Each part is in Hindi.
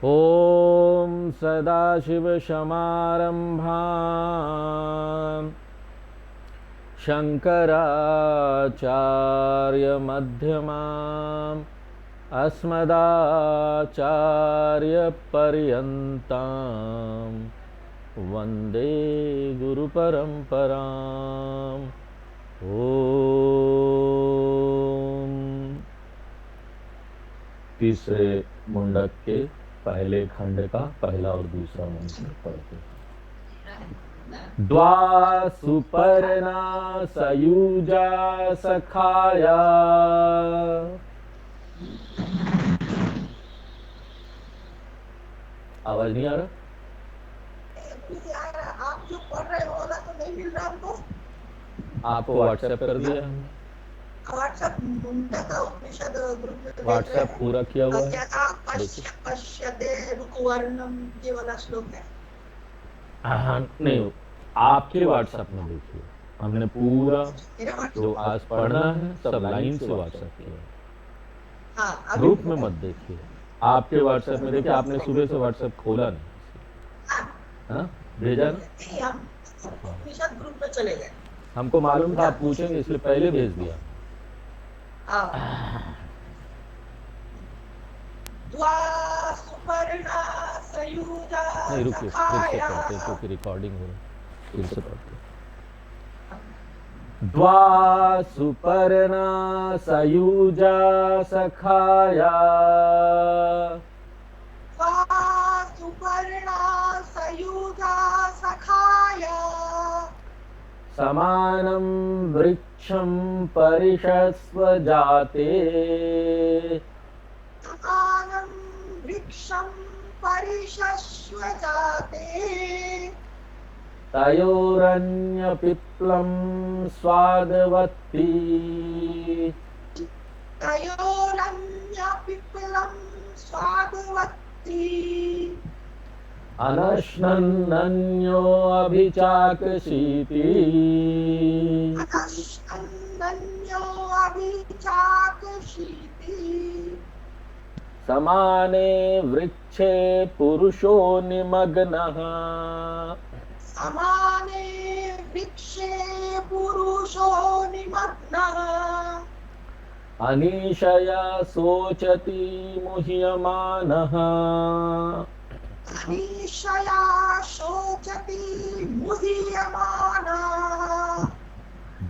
ॐ सदाशिवसमारम्भां शङ्कराचार्यमध्यमाम् अस्मदाचार्यपर्यन्तां वन्दे गुरुपरम्पराम्। ओम। तीसरे मुंडक के पहले खंड का पहला और दूसरा मंत्र पढ़ते हैं। द्वा सुपर्णा सयुजा सखाया। आवाज नहीं आ रहा? आप जो पढ़ रहे हो ना तो नहीं मिल रहा हमको। आपको व्हाट्सएप कर दिया हमने। व्हाट्सएप मुंडक उपनिषद ग्रुप में व्हाट्सएप पूरा किया हुआ है। पश्यते रुकवर्णम ये वाला श्लोक है। हाँ नहीं, आपके व्हाट्सएप में देखिए, हमने पूरा जो आज पढ़ना है सब लाइन से व्हाट्सएप किया। हाँ, ग्रुप में मत देखिए, आपके व्हाट्सएप में देखिए। आपने सुबह से व्हाट्सएप खोला नहीं, हाँ भेजा ना? हम उपनिषद ग्रुप में चले गए। हमको मालूम था आप पूछेंगे इसलिए पहले भेज दिया। नहीं रुकिए, फिर से पढ़ते क्योंकि रिकॉर्डिंग हो रही। फिर से पढ़ते। द्वा सुपर्णा सयुजा सखाया। समानं वृक्षं परिषस्व जाते। समानं वृक्षं परिषस्व जाते। तयोरन्यपिप्लं स्वादवत्ति। तयोरन्यपिप्लं स्वादवत्ति। अनश्नन्नन्यो अभिचाकशीति। अनश्नन्नन्यो अभिचाकशीति। समाने वृक्षे पुरुषो निमग्नः। समाने वृक्षे पुरुषो निमग्नः। अनीशया शोचति मुह्यमानः। अनीशया शोचति मुह्यमानः।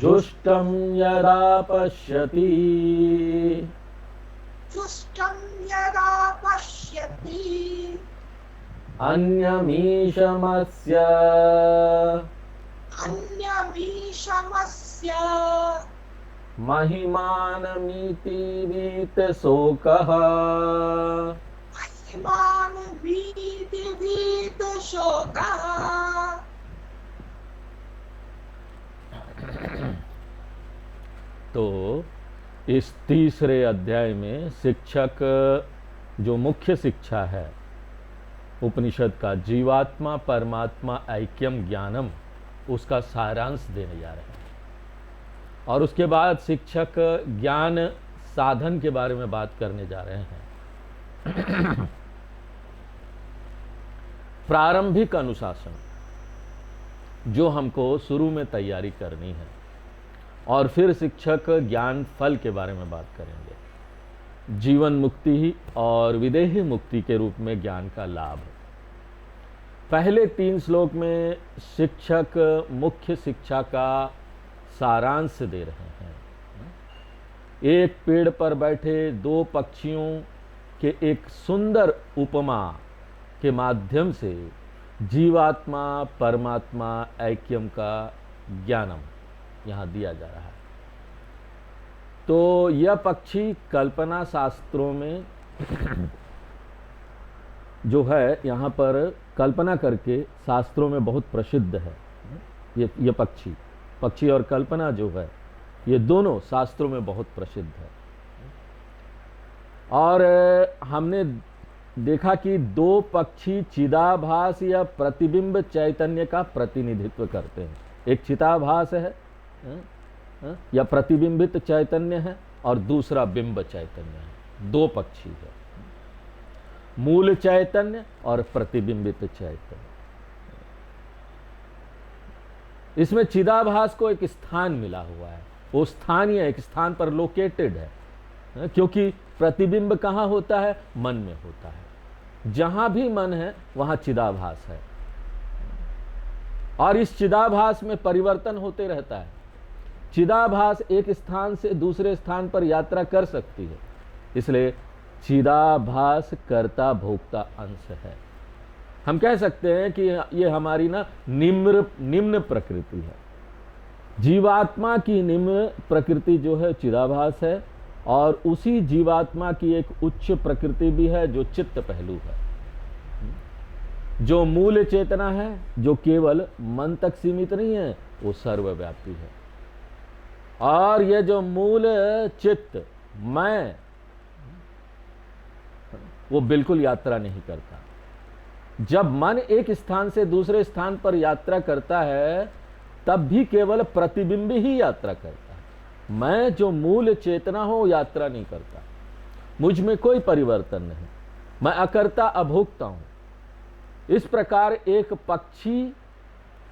जुष्टं यदा पश्यति। जुष्टं यदा पश्यति। अन्यमीशमस्य। अन्यमीशमस्य। महिमानमिति वीतशोकः। महिमानमिति तो इस तीसरे अध्याय में शिक्षक जो मुख्य शिक्षा है उपनिषद का, जीवात्मा परमात्मा ऐक्यम ज्ञानम, उसका सारांश देने जा रहे हैं। और उसके बाद शिक्षक ज्ञान साधन के बारे में बात करने जा रहे हैं। प्रारंभिक अनुशासन जो हमको शुरू में तैयारी करनी है, और फिर शिक्षक ज्ञान फल के बारे में बात करेंगे। जीवन मुक्ति और विदेही मुक्ति के रूप में ज्ञान का लाभ। पहले 3 श्लोक में शिक्षक मुख्य शिक्षा का सारांश दे रहे हैं। एक पेड़ पर बैठे 2 पक्षियों के एक सुंदर उपमा के माध्यम से जीवात्मा परमात्मा ऐक्यम का ज्ञानम यहाँ दिया जा रहा है। तो यह पक्षी कल्पना शास्त्रों में जो है, यहाँ पर कल्पना करके शास्त्रों में बहुत प्रसिद्ध है। ये पक्षी और कल्पना जो है, ये दोनों शास्त्रों में बहुत प्रसिद्ध है। और हमने देखा कि 2 पक्षी चिदाभास या प्रतिबिंब चैतन्य का प्रतिनिधित्व करते हैं। एक चिदाभास है या प्रतिबिंबित चैतन्य है, और दूसरा बिंब चैतन्य है। 2 पक्षी है। मूल चैतन्य और प्रतिबिंबित चैतन्य। इसमें चिदाभास को एक स्थान मिला हुआ है, वो स्थान ही एक स्थान पर लोकेटेड है, क्योंकि प्रतिबिंब कहाँ होता है? मन में होता है। जहां भी मन है वहां चिदाभास है, और इस चिदाभास में परिवर्तन होते रहता है। चिदाभास एक स्थान से दूसरे स्थान पर यात्रा कर सकती है, इसलिए चिदाभास कर्ता भोक्ता अंश है। हम कह सकते हैं कि ये हमारी ना निम्न प्रकृति है। जीवात्मा की निम्न प्रकृति जो है चिदाभास है, और उसी जीवात्मा की एक उच्च प्रकृति भी है जो चित्त पहलू है, जो मूल चेतना है, जो केवल मन तक सीमित नहीं है, वो सर्वव्यापी है। और ये जो मूल चित्त मैं, वो बिल्कुल यात्रा नहीं करता। जब मन एक स्थान से दूसरे स्थान पर यात्रा करता है, तब भी केवल प्रतिबिंब ही यात्रा करता है। मैं जो मूल चेतना हो यात्रा नहीं करता, मुझ में कोई परिवर्तन नहीं, मैं अकर्ता अभोक्ता हूं। इस प्रकार एक पक्षी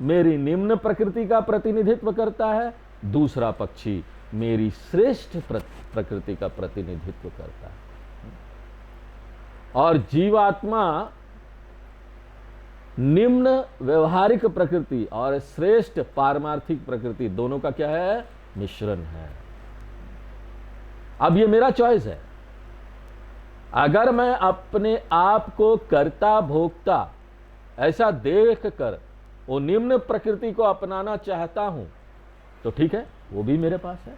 मेरी निम्न प्रकृति का प्रतिनिधित्व करता है, दूसरा पक्षी मेरी श्रेष्ठ प्रकृति का प्रतिनिधित्व करता है। और जीवात्मा निम्न व्यवहारिक प्रकृति और श्रेष्ठ पारमार्थिक प्रकृति दोनों का क्या है? मिश्रण है। अब ये मेरा चॉइस है। अगर मैं अपने आप को कर्ता भोक्ता ऐसा देख कर वो निम्न प्रकृति को अपनाना चाहता हूं, तो ठीक है, वो भी मेरे पास है,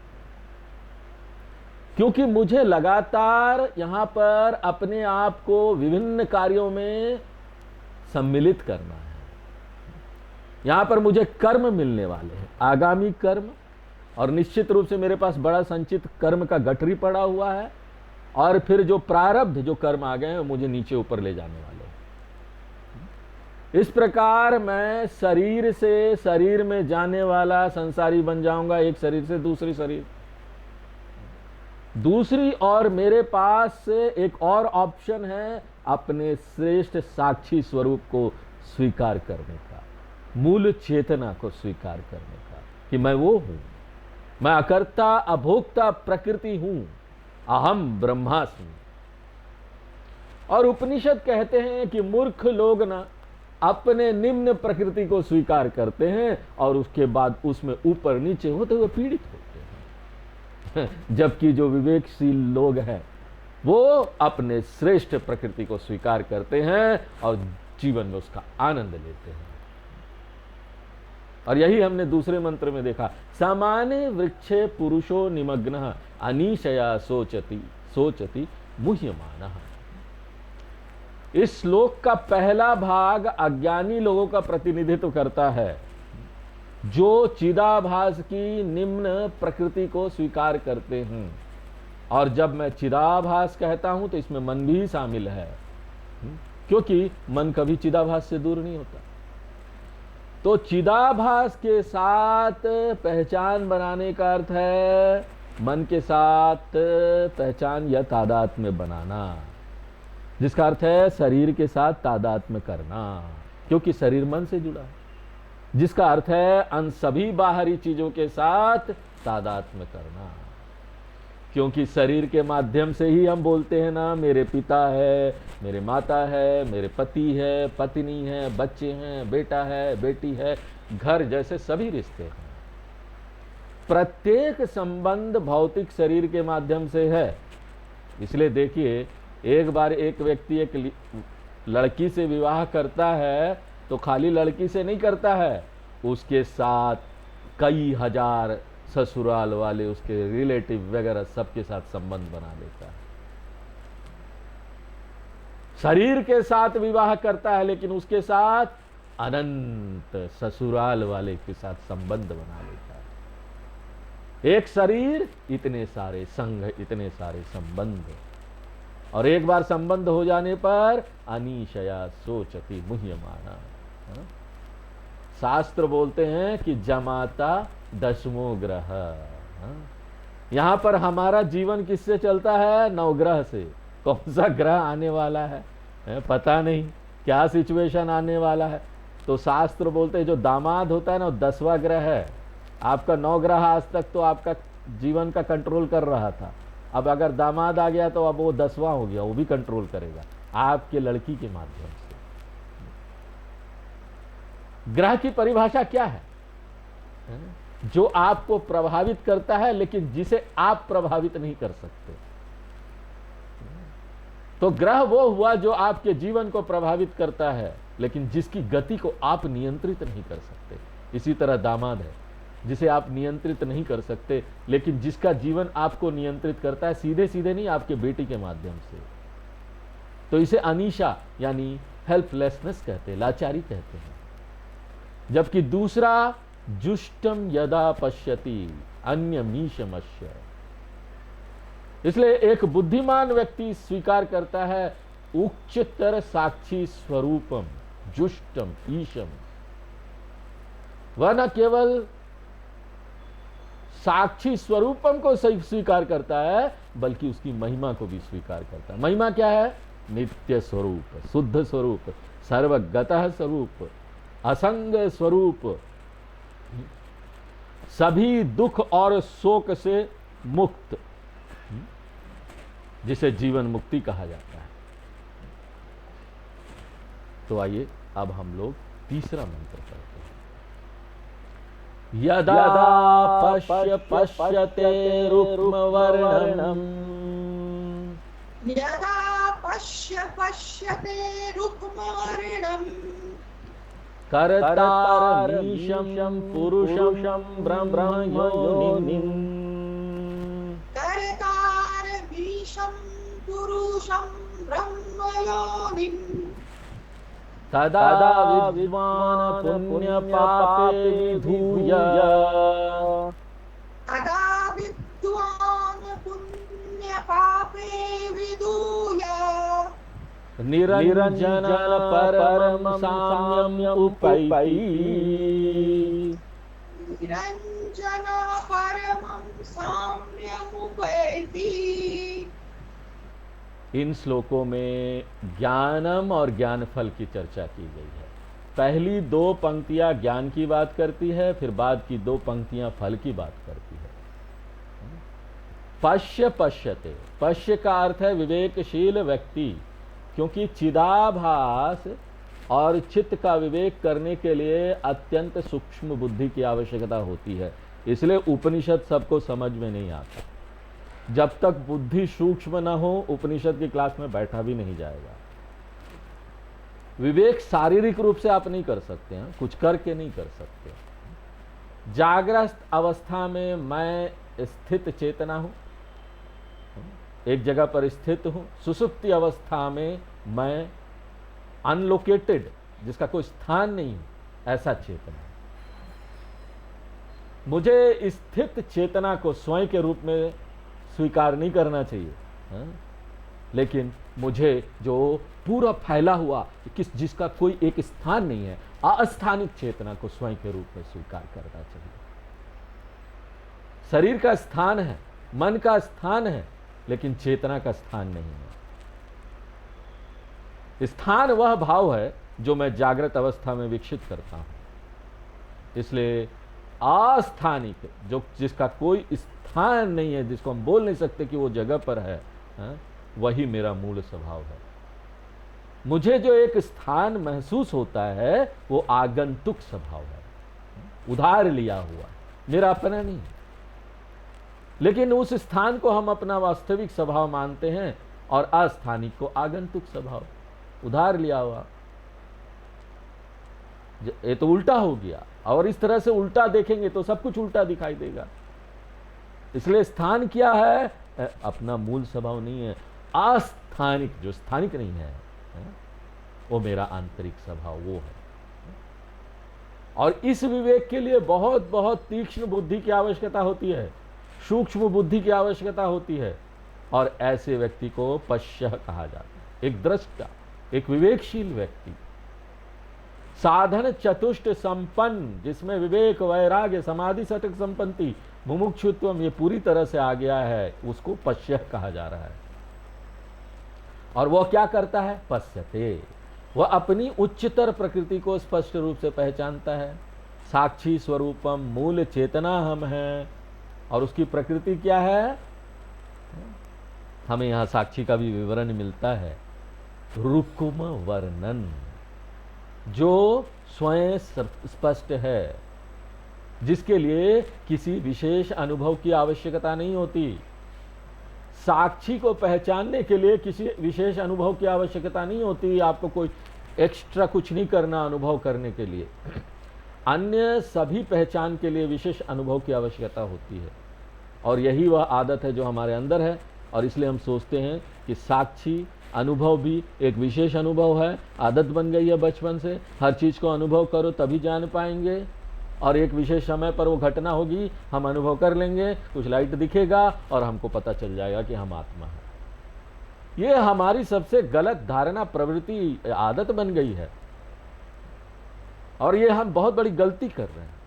क्योंकि मुझे लगातार यहां पर अपने आप को विभिन्न कार्यों में सम्मिलित करना है। यहां पर मुझे कर्म मिलने वाले हैं, आगामी कर्म, और निश्चित रूप से मेरे पास बड़ा संचित कर्म का गठरी पड़ा हुआ है, और फिर जो प्रारब्ध जो कर्म आ गए हैं मुझे नीचे ऊपर ले जाने वाले हैं। इस प्रकार मैं शरीर से शरीर में जाने वाला संसारी बन जाऊंगा, एक शरीर से दूसरी शरीर। दूसरी और मेरे पास एक और ऑप्शन है, अपने श्रेष्ठ साक्षी स्वरूप को स्वीकार करने का, मूल चेतना को स्वीकार करने का, कि मैं वो हूं, मैं अकर्ता अभोक्ता प्रकृति हूं, अहम ब्रह्मास्मि। और उपनिषद कहते हैं कि मूर्ख लोग ना अपने निम्न प्रकृति को स्वीकार करते हैं और उसके बाद उसमें ऊपर नीचे होते हुए पीड़ित होते हैं, जबकि जो विवेकशील लोग हैं वो अपने श्रेष्ठ प्रकृति को स्वीकार करते हैं और जीवन में उसका आनंद लेते हैं। और यही हमने दूसरे मंत्र में देखा, सामान्य वृक्षे पुरुषो निमग्नः अनीशया सोचति मुह्यमानः। इस श्लोक का पहला भाग अज्ञानी लोगों का प्रतिनिधित्व करता है, जो चिदाभास की निम्न प्रकृति को स्वीकार करते हैं। और जब मैं चिदाभास कहता हूं तो इसमें मन भी शामिल है, क्योंकि मन कभी चिदाभास से दूर नहीं होता। तो चिदाभास के साथ पहचान बनाने का अर्थ है मन के साथ पहचान या तादात्म्य बनाना, जिसका अर्थ है शरीर के साथ तादात्म्य करना, क्योंकि शरीर मन से जुड़ा है। जिसका अर्थ है अन सभी बाहरी चीजों के साथ तादात्म्य करना, क्योंकि शरीर के माध्यम से ही हम बोलते हैं ना, मेरे पिता है, मेरे माता है, मेरे पति है, पत्नी है, बच्चे हैं, बेटा है, बेटी है, घर जैसे सभी रिश्ते हैं। प्रत्येक संबंध भौतिक शरीर के माध्यम से है। इसलिए देखिए, एक बार एक व्यक्ति एक लड़की से विवाह करता है तो खाली लड़की से नहीं करता है, उसके साथ कई हजार ससुराल वाले, उसके रिलेटिव वगैरह सबके साथ संबंध बना लेता है। शरीर के साथ विवाह करता है, लेकिन उसके साथ अनंत ससुराल वाले के साथ संबंध बना लेता है। एक शरीर, इतने सारे संघ, इतने सारे संबंध, और एक बार संबंध हो जाने पर अनीशया सोचति मुह्यमाना। शास्त्र बोलते हैं कि जमाता दशमो ग्रह। यहां पर हमारा जीवन किससे चलता है? नवग्रह से। कौन सा ग्रह आने वाला है? पता नहीं क्या सिचुएशन आने वाला है। तो शास्त्र बोलते हैं जो दामाद होता है ना, वो 10वां ग्रह है। आपका 9 ग्रह आज तक तो आपका जीवन का कंट्रोल कर रहा था, अब अगर दामाद आ गया तो अब वो 10वां हो गया, वो भी कंट्रोल करेगा आपके लड़की के माध्यम से। ग्रह की परिभाषा क्या है? जो आपको प्रभावित करता है लेकिन जिसे आप प्रभावित नहीं कर सकते। तो ग्रह वो हुआ जो आपके जीवन को प्रभावित करता है लेकिन जिसकी गति को आप नियंत्रित नहीं कर सकते। इसी तरह दामाद है जिसे आप नियंत्रित नहीं कर सकते लेकिन जिसका जीवन आपको नियंत्रित करता है, सीधे सीधे नहीं, आपके बेटी के माध्यम से। तो इसे अनीशा यानी हेल्पलेसनेस कहते हैं, लाचारी कहते हैं। जबकि दूसरा जुष्टम यदा पश्यति अन्यमीशमस्य। इसलिए एक बुद्धिमान व्यक्ति स्वीकार करता है उच्चतर साक्षी स्वरूपम जुष्टम ईशम। वह न केवल साक्षी स्वरूपम को स्वीकार करता है बल्कि उसकी महिमा को भी स्वीकार करता है। महिमा क्या है? नित्य स्वरूप, शुद्ध स्वरूप, सर्वगतः स्वरूप, असंग स्वरूप, सभी दुख और शोक से मुक्त, जिसे जीवन मुक्ति कहा जाता है। तो आइए अब हम लोग तीसरा मंत्र करते हैं। यदा पश्यते रुक्मवर्णम् यदा पश्यते रुक्मवर्णम् कर्तारमीशं पुरुषं ब्रह्मयोनिम् कर्तारमीशं पुरुषं ब्रह्मयोनिम् तदा विद्वान् पुण्यपापे विधूय तदा विद्वान् पुण्यपापे विधूय निरंजन परमं साम्यम् उपैति। निरंजन परमं साम्यम् उपैति। इन श्लोकों में ज्ञानम और ज्ञानफल की चर्चा की गई है। पहली 2 पंक्तियां ज्ञान की बात करती है, फिर बाद की 2 पंक्तियां फल की बात करती है। पश्यते, पश्य का अर्थ है विवेकशील व्यक्ति, क्योंकि चिदाभास और चित्त का विवेक करने के लिए अत्यंत सूक्ष्म बुद्धि की आवश्यकता होती है। इसलिए उपनिषद सबको समझ में नहीं आता। जब तक बुद्धि सूक्ष्म न हो उपनिषद की क्लास में बैठा भी नहीं जाएगा। विवेक शारीरिक रूप से आप नहीं कर सकते हैं, कुछ करके नहीं कर सकते। जागृत अवस्था में मैं स्थित चेतना हूं, एक जगह पर स्थित हूं। सुषुप्ति अवस्था में मैं अनलोकेटेड, जिसका कोई स्थान नहीं, ऐसा चेतना। मुझे स्थित चेतना को स्वयं के रूप में स्वीकार नहीं करना चाहिए, लेकिन मुझे जो पूरा फैला हुआ जिसका कोई एक स्थान नहीं है, अस्थानिक चेतना को स्वयं के रूप में स्वीकार करना चाहिए। शरीर का स्थान है, मन का स्थान है, लेकिन चेतना का स्थान नहीं है। स्थान वह भाव है जो मैं जागृत अवस्था में विकसित करता हूं। इसलिए अस्थानिक, जो जिसका कोई स्थान नहीं है, जिसको हम बोल नहीं सकते कि वो जगह पर है, वही मेरा मूल स्वभाव है। मुझे जो एक स्थान महसूस होता है वो आगंतुक स्वभाव है, उधार लिया हुआ, मेरा अपना नहीं। लेकिन उस स्थान को हम अपना वास्तविक स्वभाव मानते हैं और अस्थानिक को आगंतुक स्वभाव, उधार लिया हुआ। ये तो उल्टा हो गया, और इस तरह से उल्टा देखेंगे तो सब कुछ उल्टा दिखाई देगा। इसलिए स्थान क्या है? अपना मूल स्वभाव नहीं है। अस्थानिक, जो स्थानिक नहीं है, वो मेरा आंतरिक स्वभाव वो है। और इस विवेक के लिए बहुत बहुत तीक्ष्ण बुद्धि की आवश्यकता होती है, सूक्ष्म बुद्धि की आवश्यकता होती है। और ऐसे व्यक्ति को पश्य कहा जाता है, एक दृष्टा, एक विवेकशील व्यक्ति। साधन चतुष्ट संपन्न, जिसमें विवेक, वैराग्य, समाधि, सटक संपत्ति, मुमुक्षुत्वम, ये पूरी तरह से आ गया है, उसको पश्य कहा जा रहा है। और वह क्या करता है? पश्यते, वह अपनी उच्चतर प्रकृति को स्पष्ट रूप से पहचानता है। साक्षी स्वरूपम, मूल चेतना हम हैं। और उसकी प्रकृति क्या है? हमें यहां साक्षी का भी विवरण मिलता है। रुक्म वर्णन, जो स्वयं स्पष्ट है, जिसके लिए किसी विशेष अनुभव की आवश्यकता नहीं होती। साक्षी को पहचानने के लिए किसी विशेष अनुभव की आवश्यकता नहीं होती। आपको कोई एक्स्ट्रा कुछ नहीं करना अनुभव करने के लिए। अन्य सभी पहचान के लिए विशेष अनुभव की आवश्यकता होती है, और यही वह आदत है जो हमारे अंदर है। और इसलिए हम सोचते हैं कि साक्षी अनुभव भी एक विशेष अनुभव है। आदत बन गई है बचपन से, हर चीज़ को अनुभव करो तभी जान पाएंगे, और एक विशेष समय पर वो घटना होगी, हम अनुभव कर लेंगे, कुछ लाइट दिखेगा और हमको पता चल जाएगा कि हम आत्मा हैं। ये हमारी सबसे गलत धारणा, प्रवृत्ति, आदत बन गई है, और ये हम बहुत बड़ी गलती कर रहे हैं।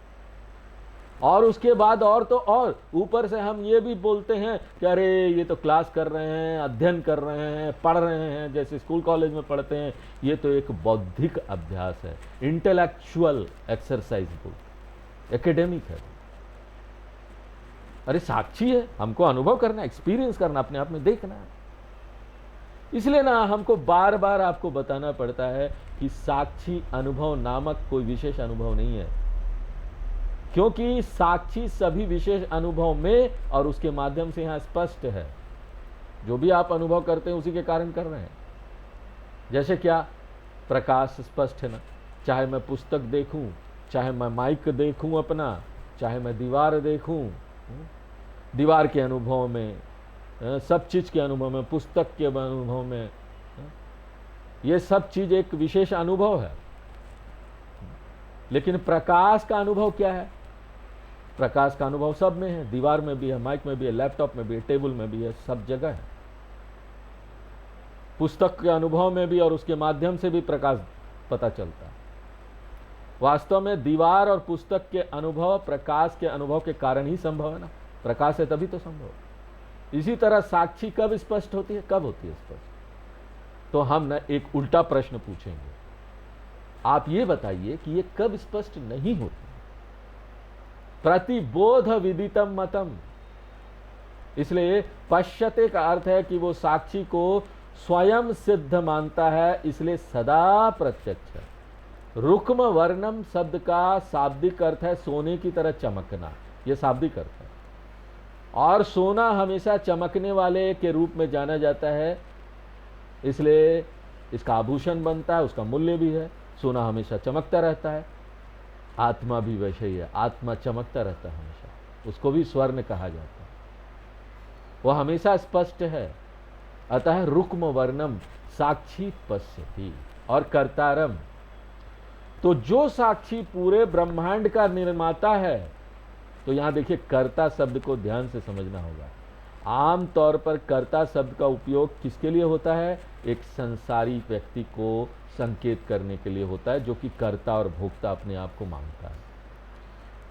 और उसके बाद और तो और ऊपर से हम ये भी बोलते हैं कि अरे ये तो क्लास कर रहे हैं, अध्ययन कर रहे हैं, पढ़ रहे हैं, जैसे स्कूल कॉलेज में पढ़ते हैं। ये तो एक बौद्धिक अभ्यास है, इंटेलेक्चुअल एक्सरसाइज बुक, एकेडमिक है। अरे साक्षी है, हमको अनुभव करना, एक्सपीरियंस करना, अपने आप में देखना है। इसलिए ना हमको बार बार आपको बताना पड़ता है कि साक्षी अनुभव नामक कोई विशेष अनुभव नहीं है, क्योंकि साक्षी सभी विशेष अनुभव में और उसके माध्यम से यहां स्पष्ट है। जो भी आप अनुभव करते हैं उसी के कारण कर रहे हैं। जैसे क्या? प्रकाश स्पष्ट है ना, चाहे मैं पुस्तक देखूं, चाहे मैं माइक देखूं अपना, चाहे मैं दीवार देखूं, दीवार के अनुभव में, सब चीज के अनुभव में, पुस्तक के अनुभव में, ये सब चीज एक विशेष अनुभव है। लेकिन प्रकाश का अनुभव क्या है? प्रकाश का अनुभव सब में है, दीवार में भी है, माइक में भी है, लैपटॉप में भी है, टेबल में भी है, सब जगह है। पुस्तक के अनुभव में भी और उसके माध्यम से भी प्रकाश पता चलता है। वास्तव में दीवार और पुस्तक के अनुभव प्रकाश के अनुभव के कारण ही संभव है ना, प्रकाश है तभी तो संभव है। इसी तरह साक्षी कब स्पष्ट होती है? कब होती है स्पष्ट? तो हम ना एक उल्टा प्रश्न पूछेंगे, आप ये बताइए कि ये कब स्पष्ट नहीं होती? प्रतिबोध विदितम मतम, इसलिए पश्यते का अर्थ है कि वो साक्षी को स्वयं सिद्ध मानता है, इसलिए सदा प्रत्यक्ष है। रुक्म वर्णम शब्द का शाब्दिक अर्थ है सोने की तरह चमकना, यह शाब्दिक अर्थ है। और सोना हमेशा चमकने वाले के रूप में जाना जाता है, इसलिए इसका आभूषण बनता है, उसका मूल्य भी है। सोना हमेशा चमकता रहता है, आत्मा भी वैसे ही है, आत्मा चमकता रहता है हमेशा, उसको भी स्वर्ण कहा जाता है, वह हमेशा स्पष्ट है। अतः रुक्म वर्णम साक्षी पश्यति। और कर्तारम, तो जो साक्षी पूरे ब्रह्मांड का निर्माता है, तो यहां देखिए कर्ता शब्द को ध्यान से समझना होगा। आम तौर पर कर्ता शब्द का उपयोग किसके लिए होता है? एक संसारी व्यक्ति को संकेत करने के लिए होता है, जो कि कर्ता और भोक्ता अपने आप को मानता है।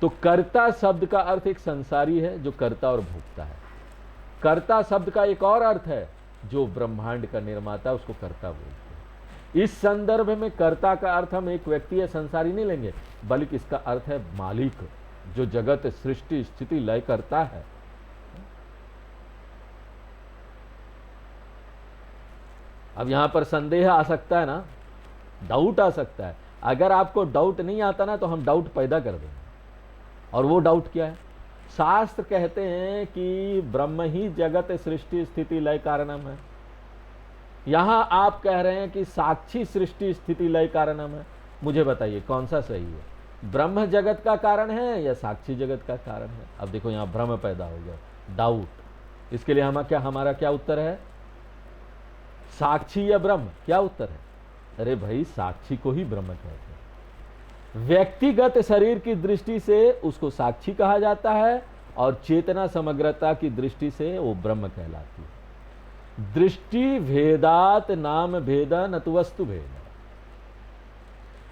तो कर्ता शब्द का अर्थ एक संसारी है जो कर्ता और भोक्ता है। कर्ता शब्द का एक और अर्थ है, जो ब्रह्मांड का निर्माता, उसको कर्ता बोलते हैं। इस संदर्भ में कर्ता का अर्थ हम एक व्यक्ति या संसारी नहीं लेंगे, बल्कि इसका अर्थ है मालिक, जो जगत सृष्टि स्थिति लय करता है। अब यहां पर संदेह आ सकता है ना, डाउट आ सकता है। अगर आपको डाउट नहीं आता ना, तो हम डाउट पैदा कर देंगे। और वो डाउट क्या है? शास्त्र कहते हैं कि ब्रह्म ही जगत सृष्टि स्थिति लय कारणम है। यहां आप कह रहे हैं कि साक्षी सृष्टि स्थिति लय कारणम है। मुझे बताइए कौन सा सही है? ब्रह्म जगत का कारण है या साक्षी जगत का कारण है? अब देखो यहां भ्रम पैदा हो गया, डाउट। इसके लिए हमारा क्या उत्तर है? साक्षी या ब्रह्म? क्या उत्तर है? अरे भाई, साक्षी को ही ब्रह्म कहते हैं। व्यक्तिगत शरीर की दृष्टि से उसको साक्षी कहा जाता है, और चेतना समग्रता की दृष्टि से वो ब्रह्म कहलाती है। दृष्टि भेदात नाम भेदा न तो वस्तु भेद।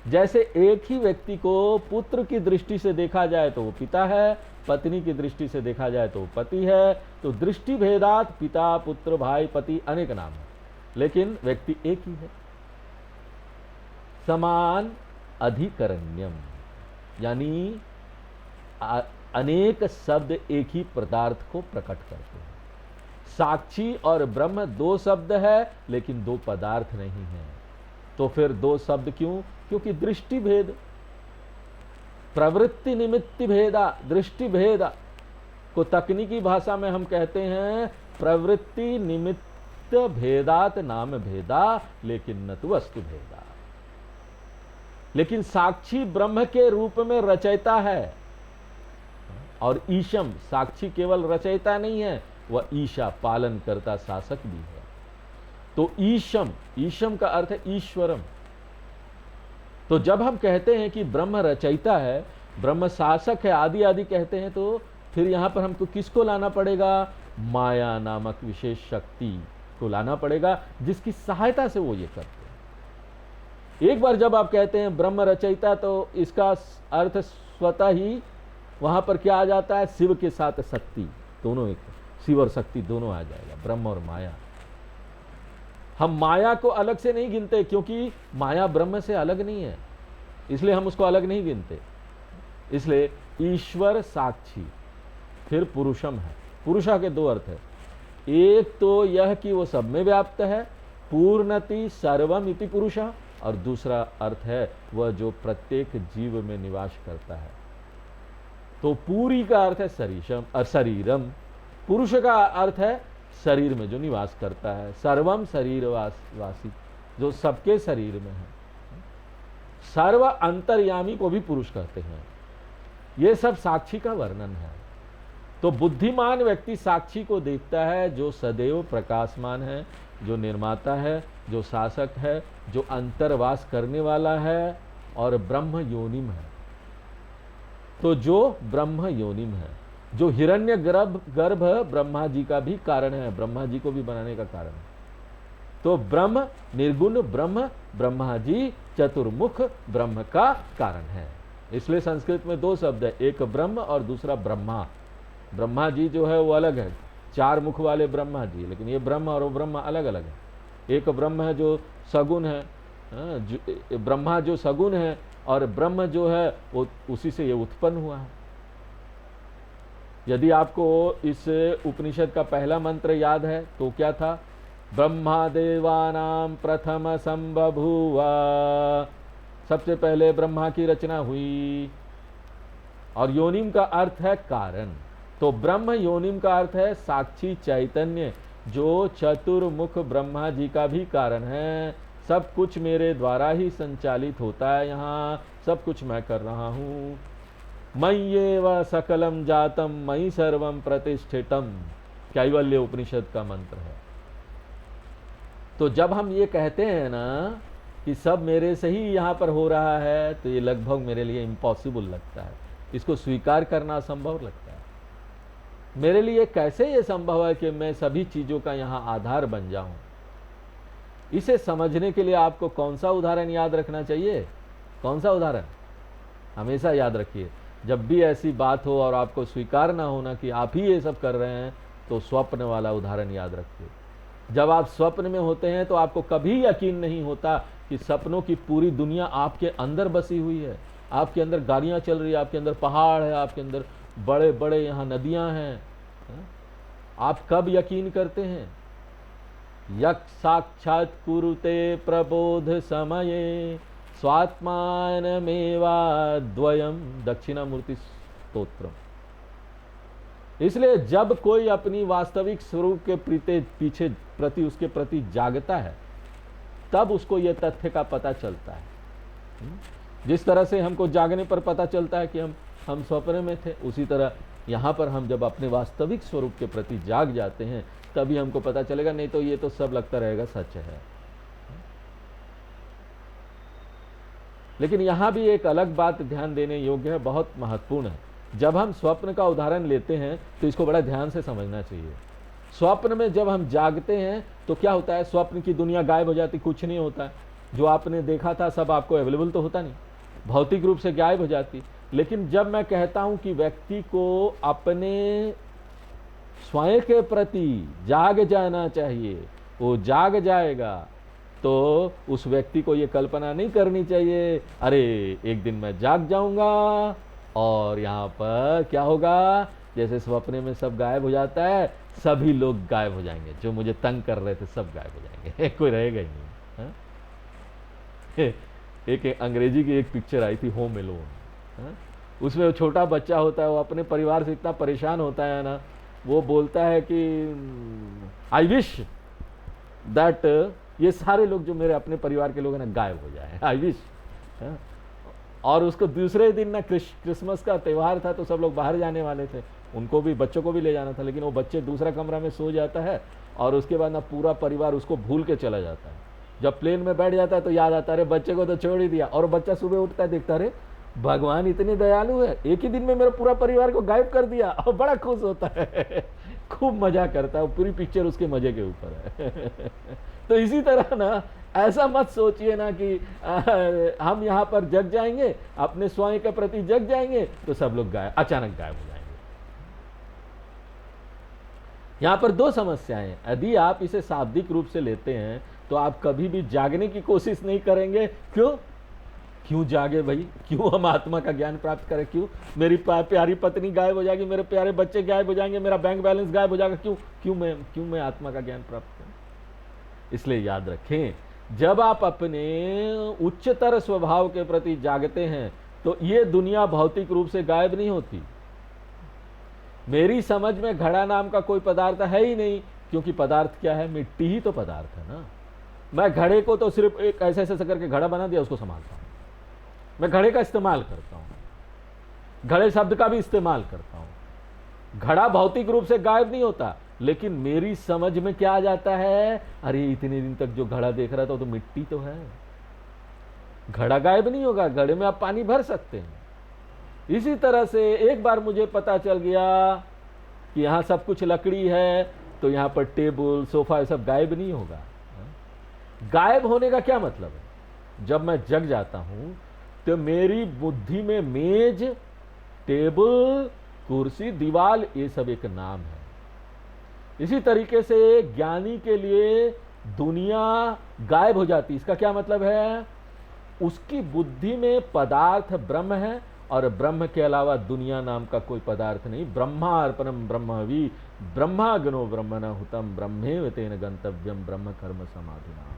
जैसे एक ही व्यक्ति को पुत्र की दृष्टि से देखा जाए तो वो पिता है, पत्नी की दृष्टि से देखा जाए तो वो पति है। तो दृष्टि भेदात पिता पुत्र भाई पति अनेक नाम है। लेकिन व्यक्ति एक ही है। समान अधिकरण्यम, यानी अनेक शब्द एक ही पदार्थ को प्रकट करते हैं। साक्षी और ब्रह्म दो शब्द है लेकिन दो पदार्थ नहीं है। तो फिर दो शब्द क्यों? क्योंकि दृष्टि भेद, प्रवृत्ति निमित्त भेदा, दृष्टि भेदा को तकनीकी भाषा में हम कहते हैं प्रवृत्ति निमित्त भेदात नाम भेदा, लेकिन न तो वस्तु भेदा। लेकिन साक्षी ब्रह्म के रूप में रचयिता है, और ईशम, साक्षी केवल रचयिता नहीं है, वह ईशा पालन करता शासक भी है। तो ईशम, ईशम का अर्थ है ईश्वरम। तो जब हम कहते हैं कि ब्रह्म रचयिता है, ब्रह्म शासक है, आदि आदि कहते हैं, तो फिर यहां पर हमको किसको लाना पड़ेगा? माया नामक विशेष शक्ति को लाना पड़ेगा, जिसकी सहायता से वो ये करते हैं। एक बार जब आप कहते हैं ब्रह्म रचयिता, तो इसका अर्थ स्वतः ही वहां पर क्या आ जाता है? शिव के साथ शक्ति, दोनों एक, शिव और शक्ति दोनों आ जाएगा, ब्रह्म और माया। हम माया को अलग से नहीं गिनते, क्योंकि माया ब्रह्म से अलग नहीं है, इसलिए हम उसको अलग नहीं गिनते। इसलिए ईश्वर साक्षी, फिर पुरुषम है। पुरुषा के दो अर्थ है, एक तो यह कि वो सब में व्याप्त है, पूर्णति सर्वम इति पुरुषा, और दूसरा अर्थ है वह जो प्रत्येक जीव में निवास करता है। तो पूरी का अर्थ है शरीरम और शरीरम, पुरुष का अर्थ है शरीर में जो निवास करता है, सर्वम शरीर वासी, जो सबके शरीर में है। सर्व अंतर्यामी को भी पुरुष कहते हैं। ये सब साक्षी का वर्णन है। तो बुद्धिमान व्यक्ति साक्षी को देखता है जो सदैव प्रकाशमान है, जो निर्माता है, जो शासक है, जो अंतर्वास करने वाला है और ब्रह्म योनिम है। तो जो ब्रह्म योनिम है, जो हिरण्य गर्भ ब्रह्मा जी का भी कारण है, ब्रह्मा जी को भी बनाने का कारण है। तो ब्रह्म निर्गुण ब्रह्म, ब्रह्मा जी चतुर्मुख ब्रह्म का कारण है। इसलिए संस्कृत में दो शब्द है, एक ब्रह्म और दूसरा ब्रह्मा। ब्रह्मा जी जो है वो अलग है, चार मुख वाले ब्रह्मा जी, लेकिन ये ब्रह्म और वो ब्रह्म अलग अलग है। एक ब्रह्म है जो सगुण है, ब्रह्मा जो सगुण है, और ब्रह्म जो है वो उसी से ये उत्पन्न हुआ है। यदि आपको इस उपनिषद का पहला मंत्र याद है तो क्या था? ब्रह्मा देवानां प्रथम संबभूवा, सबसे पहले ब्रह्मा की रचना हुई। और योनिम का अर्थ है कारण। तो ब्रह्म योनिम का अर्थ है साक्षी चैतन्य, जो चतुर्मुख ब्रह्मा जी का भी कारण है। सब कुछ मेरे द्वारा ही संचालित होता है, यहाँ सब कुछ मैं कर रहा हूँ। मय्येव सकलम जातम मयि सर्वम प्रतिष्ठितम, कैवल्य उपनिषद का मंत्र है। तो जब हम ये कहते हैं ना कि सब मेरे से ही यहाँ पर हो रहा है, तो ये लगभग मेरे लिए इम्पॉसिबल लगता है, इसको स्वीकार करना असंभव लगता है। मेरे लिए कैसे ये संभव है कि मैं सभी चीज़ों का यहाँ आधार बन जाऊँ? इसे समझने के लिए आपको कौन सा उदाहरण याद रखना चाहिए? कौन सा उदाहरण? हमेशा याद रखिए, जब भी ऐसी बात हो और आपको स्वीकार ना होना कि आप ही ये सब कर रहे हैं, तो स्वप्न वाला उदाहरण याद रखिए। जब आप स्वप्न में होते हैं तो आपको कभी यकीन नहीं होता कि सपनों की पूरी दुनिया आपके अंदर बसी हुई है। आपके अंदर गाड़ियाँ चल रही है, आपके अंदर पहाड़ है, आपके अंदर बड़े बड़े यहाँ नदियाँ हैं। आप कब यकीन करते हैं? यक साक्षात् कुरुते प्रबोध समये स्वात्मानमेवा द्वयम, दक्षिणामूर्ति स्तोत्रम। इसलिए जब कोई अपनी वास्तविक स्वरूप के प्रति उसके प्रति जागता है, तब उसको यह तथ्य का पता चलता है। जिस तरह से हमको जागने पर पता चलता है कि हम स्वप्न में थे, उसी तरह यहाँ पर हम जब अपने वास्तविक स्वरूप के प्रति जाग जाते हैं, तभी हमको पता चलेगा, नहीं तो ये तो सब लगता रहेगा सच है। लेकिन यहाँ भी एक अलग बात ध्यान देने योग्य है, बहुत महत्वपूर्ण है। जब हम स्वप्न का उदाहरण लेते हैं तो इसको बड़ा ध्यान से समझना चाहिए। स्वप्न में जब हम जागते हैं तो क्या होता है? स्वप्न की दुनिया गायब हो जाती, कुछ नहीं होता है। जो आपने देखा था सब आपको अवेलेबल तो होता नहीं, भौतिक रूप से गायब हो जाती। लेकिन जब मैं कहता हूं कि व्यक्ति को अपने स्वयं के प्रति जाग जाना चाहिए, वो जाग जाएगा, तो उस व्यक्ति को ये कल्पना नहीं करनी चाहिए अरे एक दिन मैं जाग जाऊंगा और यहाँ पर क्या होगा, जैसे सपने में सब गायब हो जाता है, सभी लोग गायब हो जाएंगे, जो मुझे तंग कर रहे थे सब गायब हो जाएंगे कोई रहेगा ही नहीं। हाँ? एक अंग्रेजी की एक पिक्चर आई थी, होम एलोन। उसमें वो छोटा बच्चा होता है, वो अपने परिवार से इतना परेशान होता है ना, वो बोलता है कि आई विश दैट ये सारे लोग जो मेरे अपने परिवार के लोग हैं ना गायब हो जाए, आई विश। और उसको दूसरे दिन ना क्रिसमस का त्यौहार था, तो सब लोग बाहर जाने वाले थे, उनको भी बच्चों को भी ले जाना था, लेकिन वो बच्चे दूसरा कमरा में सो जाता है और उसके बाद ना पूरा परिवार उसको भूल के चला जाता है। जब प्लेन में बैठ जाता है तो याद आता है अरे बच्चे को तो छोड़ ही दिया, और बच्चा सुबह उठता है देखता है भगवान इतनी दयालु है, एक ही दिन में मेरे पूरा परिवार को गायब कर दिया, और बड़ा खुश होता है खूब मजा करता है। पूरी पिक्चर उसके मजे के ऊपर है तो इसी तरह ना ऐसा मत सोचिए ना कि हम यहाँ पर जग जाएंगे, अपने स्वयं के प्रति जग जाएंगे तो सब लोग अचानक गायब हो जाएंगे। यहाँ पर दो समस्याएं हैं। यदि आप इसे शाब्दिक रूप से लेते हैं तो आप कभी भी जागने की कोशिश नहीं करेंगे। क्यों जागे भाई, क्यों हम आत्मा का ज्ञान प्राप्त करें, क्यों मेरी प्यारी पत्नी गायब हो जाएगी, मेरे प्यारे बच्चे गायब हो जाएंगे, मेरा बैंक बैलेंस गायब हो जाएगा, क्यों मैं आत्मा का ज्ञान प्राप्त करूं। इसलिए याद रखें, जब आप अपने उच्चतर स्वभाव के प्रति जागते हैं तो ये दुनिया भौतिक रूप से गायब नहीं होती। मेरी समझ में घड़ा नाम का कोई पदार्थ है ही नहीं, क्योंकि पदार्थ क्या है, मिट्टी ही तो पदार्थ है ना। मैं घड़े को तो सिर्फ एक ऐसे करके घड़ा बना दिया, उसको संभालता हूं, मैं घड़े का इस्तेमाल करता हूं, घड़े शब्द का भी इस्तेमाल करता हूं। घड़ा भौतिक रूप से गायब नहीं होता, लेकिन मेरी समझ में क्या आ जाता है, अरे इतने दिन तक जो घड़ा देख रहा था तो मिट्टी तो है, घड़ा गायब नहीं होगा, घड़े में आप पानी भर सकते हैं। इसी तरह से एक बार मुझे पता चल गया कि यहां सब कुछ लकड़ी है, तो यहां पर टेबल सोफा ये सब गायब नहीं होगा। गायब होने का क्या मतलब है, जब मैं जग जाता हूं तो मेरी बुद्धि में मेज, टेबल, कुर्सी, दीवार ये सब एक नाम है। इसी तरीके से ज्ञानी के लिए दुनिया गायब हो जाती। इसका क्या मतलब है, उसकी बुद्धि में पदार्थ ब्रह्म है और ब्रह्म के अलावा दुनिया नाम का कोई पदार्थ नहीं। ब्रह्मार्पणम ब्रह्मवि ब्रह्माग्नो ब्रह्मण हुतम ब्रह्मेव तेन गंतव्यम ब्रह्म कर्म समाधिना।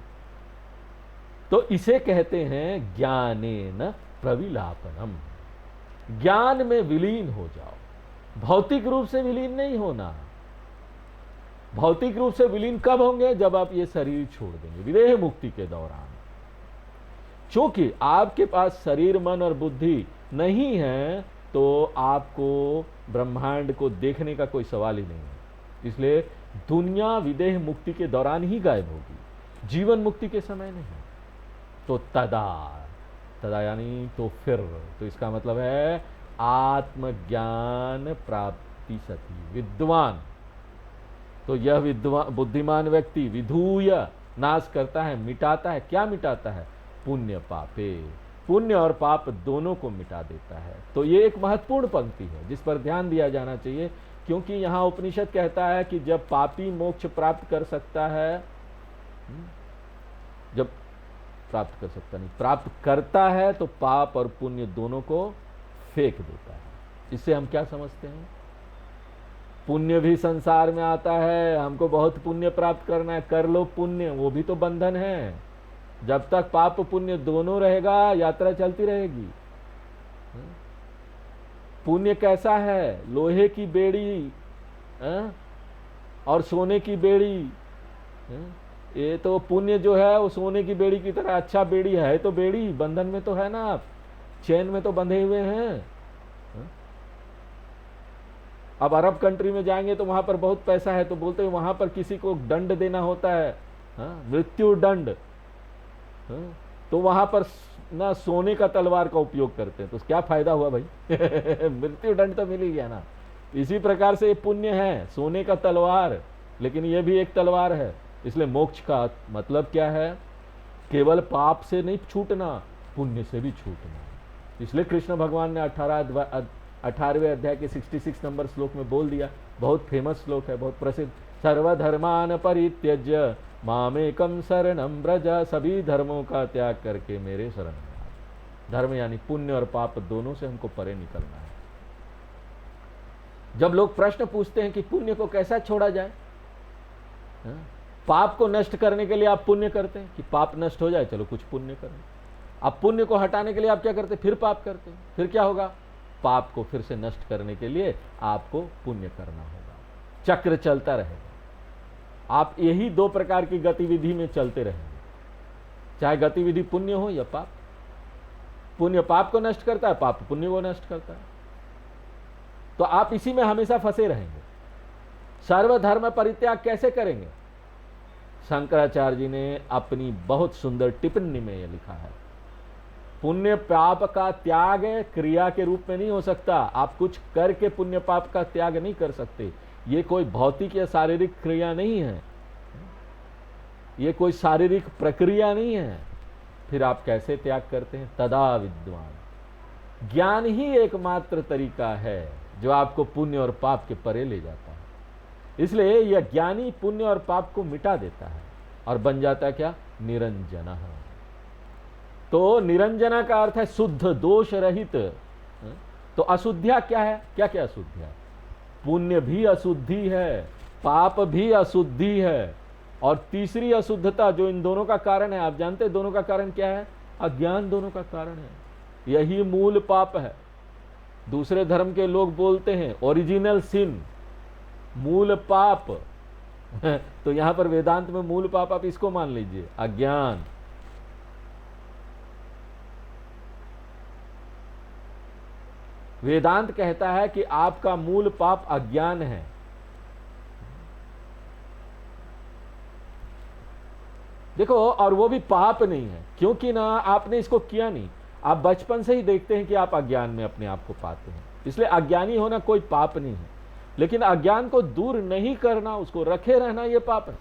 तो इसे कहते हैं ज्ञानेन प्रविलापनम। ज्ञान में विलीन हो जाओ, भौतिक रूप से विलीन नहीं होना। भौतिक रूप से विलीन कब होंगे, जब आप ये शरीर छोड़ देंगे, विदेह मुक्ति के दौरान। क्योंकि आपके पास शरीर, मन और बुद्धि नहीं है तो आपको ब्रह्मांड को देखने का कोई सवाल ही नहीं है। इसलिए दुनिया विदेह मुक्ति के दौरान ही गायब होगी, जीवन मुक्ति के समय नहीं। तो तदा यानी तो फिर, तो इसका मतलब है आत्मज्ञान प्राप्ति सती विद्वान। तो यह विद्वान बुद्धिमान व्यक्ति विधूय नाश करता है, मिटाता है। क्या मिटाता है, पुण्य पापे, पुण्य और पाप दोनों को मिटा देता है। तो ये एक महत्वपूर्ण पंक्ति है जिस पर ध्यान दिया जाना चाहिए, क्योंकि यहां उपनिषद कहता है कि जब पापी मोक्ष प्राप्त कर सकता है, जब प्राप्त कर सकता नहीं, प्राप्त करता है तो पाप और पुण्य दोनों को फेंक देता है। इससे हम क्या समझते हैं, पुण्य भी संसार में आता है, हमको बहुत पुण्य प्राप्त करना है, कर लो पुण्य, वो भी तो बंधन है। जब तक पाप पुण्य दोनों रहेगा यात्रा चलती रहेगी। पुण्य कैसा है, लोहे की बेड़ी और सोने की बेड़ी। ये तो पुण्य जो है वो सोने की बेड़ी की तरह, अच्छा बेड़ी है तो बेड़ी, बंधन में तो है ना, आप चैन में तो बंधे हुए हैं। अब अरब कंट्री में जाएंगे तो वहां पर बहुत पैसा है, तो बोलते हैं वहां पर किसी को दंड देना होता है, मृत्यु दंड। तो वहां पर ना सोने का तलवार का उपयोग करते हैं, तो क्या फायदा हुआ भाई मृत्यु दंड तो मिल ही गया ना। इसी प्रकार से ये पुण्य है, सोने का तलवार, लेकिन ये भी एक तलवार है। इसलिए मोक्ष का मतलब क्या है, केवल पाप से नहीं छूटना, पुण्य से भी छूटना। इसलिए कृष्ण भगवान ने 18वें अध्याय के 66 नंबर श्लोक में बोल दिया, बहुत फेमस श्लोक है, बहुत प्रसिद्ध, सर्वधर्मान परित्यज्य मामेकम शरणम ब्रज, सभी धर्मों का त्याग करके मेरे शरण में आ। धर्म यानी पुण्य और पाप दोनों से हमको परे निकलना है। जब लोग प्रश्न पूछते हैं कि पुण्य को कैसा छोड़ा जाए, पाप को नष्ट करने के लिए आप पुण्य करते हैं कि पाप नष्ट हो जाए, चलो कुछ पुण्य करें। आप पुण्य को हटाने के लिए आप क्या करते हैं, फिर पाप करते हैं। फिर क्या होगा, पाप को फिर से नष्ट करने के लिए आपको पुण्य करना होगा। चक्र चलता रहेगा। आप यही दो प्रकार की गतिविधि में चलते रहेंगे, चाहे गतिविधि पुण्य हो या पाप। पुण्य पाप को नष्ट करता है, पाप पुण्य को नष्ट करता है। तो आप इसी में हमेशा फंसे रहेंगे। सर्वधर्म परित्याग कैसे करेंगे? शंकराचार्य जी ने अपनी बहुत सुंदर टिप्पणी में यह लिखा है, पुण्य पाप का त्याग क्रिया के रूप में नहीं हो सकता। आप कुछ करके पुण्य पाप का त्याग नहीं कर सकते। ये कोई भौतिक या शारीरिक क्रिया नहीं है, ये कोई शारीरिक प्रक्रिया नहीं है। फिर आप कैसे त्याग करते हैं? तदा विद्वान, ज्ञान ही एकमात्र तरीका है जो आपको पुण्य और पाप के परे ले जाता है। इसलिए यह ज्ञानी पुण्य और पाप को मिटा देता है और बन जाता है क्या? निरंजन। तो निरंजना का अर्थ है शुद्ध, दोष रहित। तो अशुद्धियां क्या है? क्या क्या अशुद्धियां? पुण्य भी अशुद्धि है, पाप भी अशुद्धि है, और तीसरी अशुद्धता जो इन दोनों का कारण है, आप जानते हैं दोनों का कारण क्या है? अज्ञान दोनों का कारण है। यही मूल पाप है। दूसरे धर्म के लोग बोलते हैं ओरिजिनल सिन, मूल पाप। तो यहां पर वेदांत में मूल पाप आप इसको मान लीजिए, अज्ञान। वेदांत कहता है कि आपका मूल पाप अज्ञान है। देखो, और वो भी पाप नहीं है, क्योंकि ना आपने इसको किया नहीं। आप बचपन से ही देखते हैं कि आप अज्ञान में अपने आप को पाते हैं, इसलिए अज्ञानी होना कोई पाप नहीं है। लेकिन अज्ञान को दूर नहीं करना, उसको रखे रहना, यह पाप है।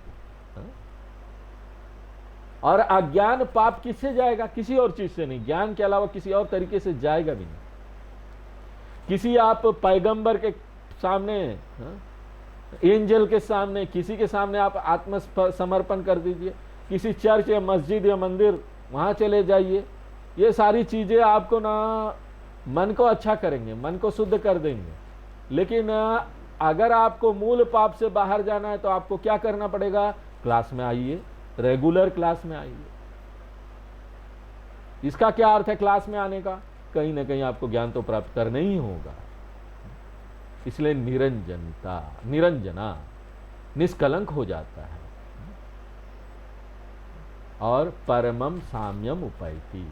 और अज्ञान पाप किससे जाएगा? किसी और चीज से नहीं, ज्ञान के अलावा किसी और तरीके से जाएगा भी नहीं। किसी आप पैगंबर के सामने, एंजल के सामने, किसी के सामने आप आत्मसमर्पण कर दीजिए, किसी चर्च या मस्जिद या मंदिर वहां चले जाइए, ये सारी चीजें आपको ना मन को अच्छा करेंगे, मन को शुद्ध कर देंगे। लेकिन अगर आपको मूल पाप से बाहर जाना है तो आपको क्या करना पड़ेगा? क्लास में आइए, रेगुलर क्लास में आइए। इसका क्या अर्थ है क्लास में आने का? कहीं ना कहीं आपको ज्ञान तो प्राप्त करना ही होगा। इसलिए निरंजना, निष्कलंक हो जाता है और परमम साम्यम उपैति,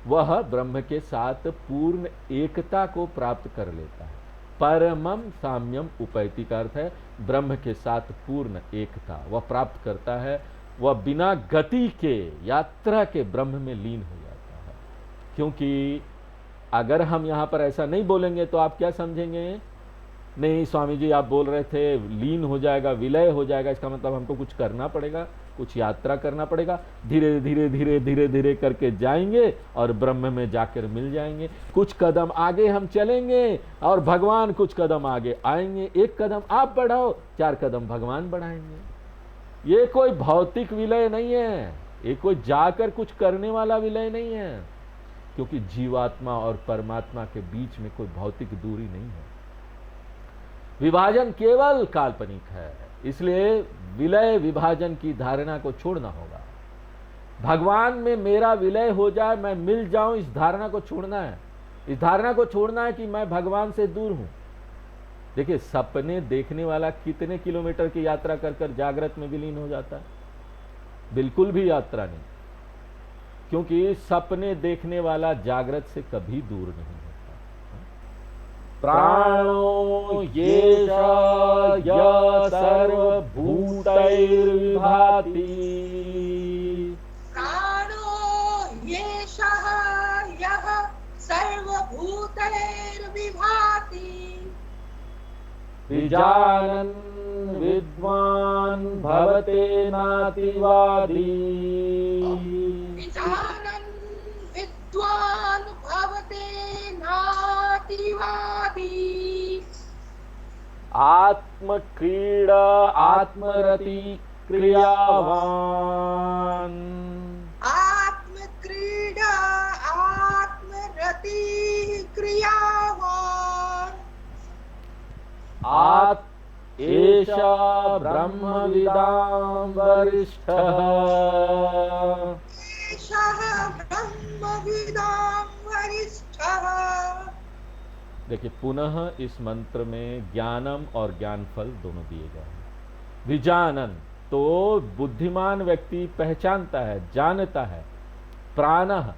वह ब्रह्म के साथ पूर्ण एकता को प्राप्त कर लेता है। परमम साम्यम उपैति का अर्थ है ब्रह्म के साथ पूर्ण एकता वह प्राप्त करता है। वह बिना गति के यात्रा के ब्रह्म में लीन हो जाता है। क्योंकि अगर हम यहाँ पर ऐसा नहीं बोलेंगे तो आप क्या समझेंगे? नहीं स्वामी जी, आप बोल रहे थे लीन हो जाएगा, विलय हो जाएगा, इसका मतलब हमको कुछ करना पड़ेगा, कुछ यात्रा करना पड़ेगा। धीरे धीरे धीरे धीरे धीरे करके जाएंगे और ब्रह्म में जाकर मिल जाएंगे। कुछ कदम आगे हम चलेंगे और भगवान कुछ कदम आगे आएंगे। एक कदम आप बढ़ाओ, 4 कदम भगवान बढ़ाएंगे। ये कोई भौतिक विलय नहीं है, ये कोई जाकर कुछ करने वाला विलय नहीं है, क्योंकि जीवात्मा और परमात्मा के बीच में कोई भौतिक दूरी नहीं है। विभाजन केवल काल्पनिक है, इसलिए विलय विभाजन की धारणा को छोड़ना होगा। भगवान में मेरा विलय हो जाए, मैं मिल जाऊं, इस धारणा को छोड़ना है। इस धारणा को छोड़ना है कि मैं भगवान से दूर हूं। देखिए, सपने देखने वाला कितने किलोमीटर की यात्रा कर कर जागृत में विलीन हो जाता है? बिल्कुल भी यात्रा नहीं, क्योंकि सपने देखने वाला जागृत से कभी दूर नहीं होता। प्राणो ये सर्वभूतैर्विभाति, प्राणो येषः यः सर्वभूतैर्विभाति, विजानन् विद्वान् भवते नातिवादी, विजानन् विद्वान् भवते नातिवादी, आत्मक्रीडा आत्मरति क्रियावान। आत्मक्रीडा आत्मरति क्रियावान। एषा ब्रह्मविदां वरिष्ठः। एषः ब्रह्मविदां वरिष्ठः। देखिए, पुनः इस मंत्र में ज्ञानम और ज्ञानफल दोनों दिए गए हैं। विजानन तो बुद्धिमान व्यक्ति पहचानता है, जानता है। प्राणः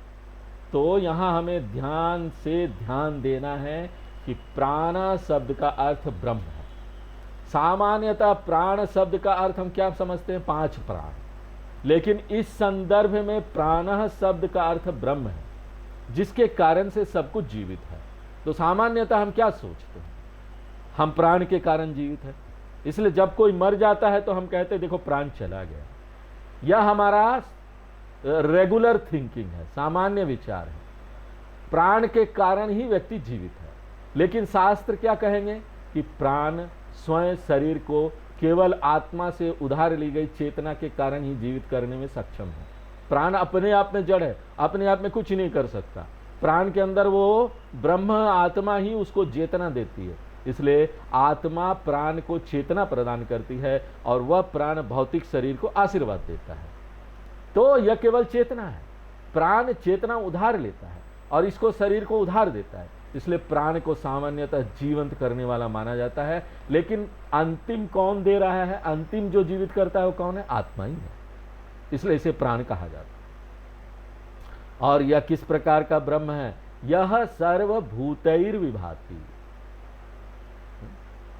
तो यहां हमें ध्यान से ध्यान देना है कि प्राण शब्द का अर्थ ब्रह्म है। सामान्यतः प्राण शब्द का अर्थ हम क्या समझते हैं? 5 प्राण। लेकिन इस संदर्भ में प्राणः शब्द का अर्थ ब्रह्म है, जिसके कारण से सब कुछ जीवित है। तो सामान्यतः हम क्या सोचते हैं? हम प्राण के कारण जीवित है, इसलिए जब कोई मर जाता है तो हम कहते हैं देखो प्राण चला गया। यह हमारा रेगुलर थिंकिंग है, सामान्य विचार है। प्राण के कारण ही व्यक्ति जीवित है। लेकिन शास्त्र क्या कहेंगे कि प्राण स्वयं शरीर को केवल आत्मा से उधार ली गई चेतना के कारण ही जीवित करने में सक्षम है। प्राण अपने आप में जड़ है, अपने आप में कुछ नहीं कर सकता। प्राण के अंदर वो ब्रह्म आत्मा ही उसको चेतना देती है। इसलिए आत्मा प्राण को चेतना प्रदान करती है और वह प्राण भौतिक शरीर को आशीर्वाद देता है। तो यह केवल चेतना है। प्राण चेतना उधार लेता है और इसको शरीर को उधार देता है। इसलिए प्राण को सामान्यतः जीवंत करने वाला माना जाता है। लेकिन अंतिम कौन दे रहा है? अंतिम जो जीवित करता है वो कौन है? आत्मा ही है। इसलिए इसे प्राण कहा जाता है। और यह किस प्रकार का ब्रह्म है? यह सर्वभूतैर विभाति।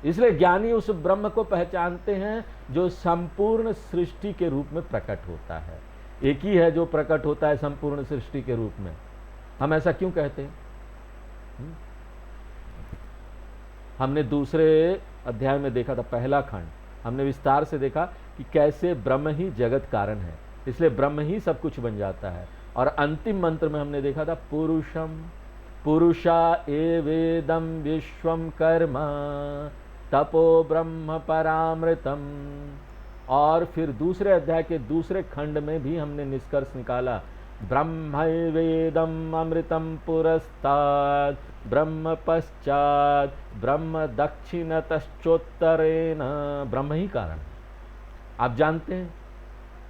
इसलिए ज्ञानी उस ब्रह्म को पहचानते हैं जो संपूर्ण सृष्टि के रूप में प्रकट होता है। एक ही है जो प्रकट होता है संपूर्ण सृष्टि के रूप में। हम ऐसा क्यों कहते हैं? हमने दूसरे अध्याय में देखा था, पहला खंड हमने विस्तार से देखा कि कैसे ब्रह्म ही जगत कारण है, इसलिए ब्रह्म ही सब कुछ बन जाता है। और अंतिम मंत्र में हमने देखा था पुरुषम पुरुषा एवेदम विश्वम कर्म तपो ब्रह्म परामृतम। और फिर दूसरे अध्याय के दूसरे खंड में भी हमने निष्कर्ष निकाला, ब्रह्मैवेदम अमृतम पुरस्ताद ब्रह्म पश्चात ब्रह्म दक्षिणतश्चोत्तरेण। ब्रह्म ही कारण है। आप जानते हैं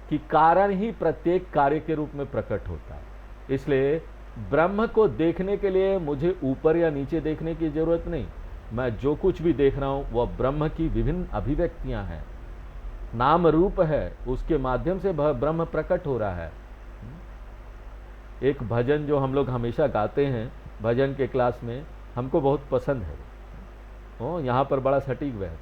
कि कारण ही प्रत्येक कार्य के रूप में प्रकट होता है। इसलिए ब्रह्म को देखने के लिए मुझे ऊपर या नीचे देखने की जरूरत नहीं। मैं जो कुछ भी देख रहा हूं वह ब्रह्म की विभिन्न अभिव्यक्तियां हैं, नाम रूप है, उसके माध्यम से ब्रह्म प्रकट हो रहा है। एक भजन जो हम लोग हमेशा गाते हैं भजन के क्लास में, हमको बहुत पसंद है। यहाँ पर बड़ा सटीक है,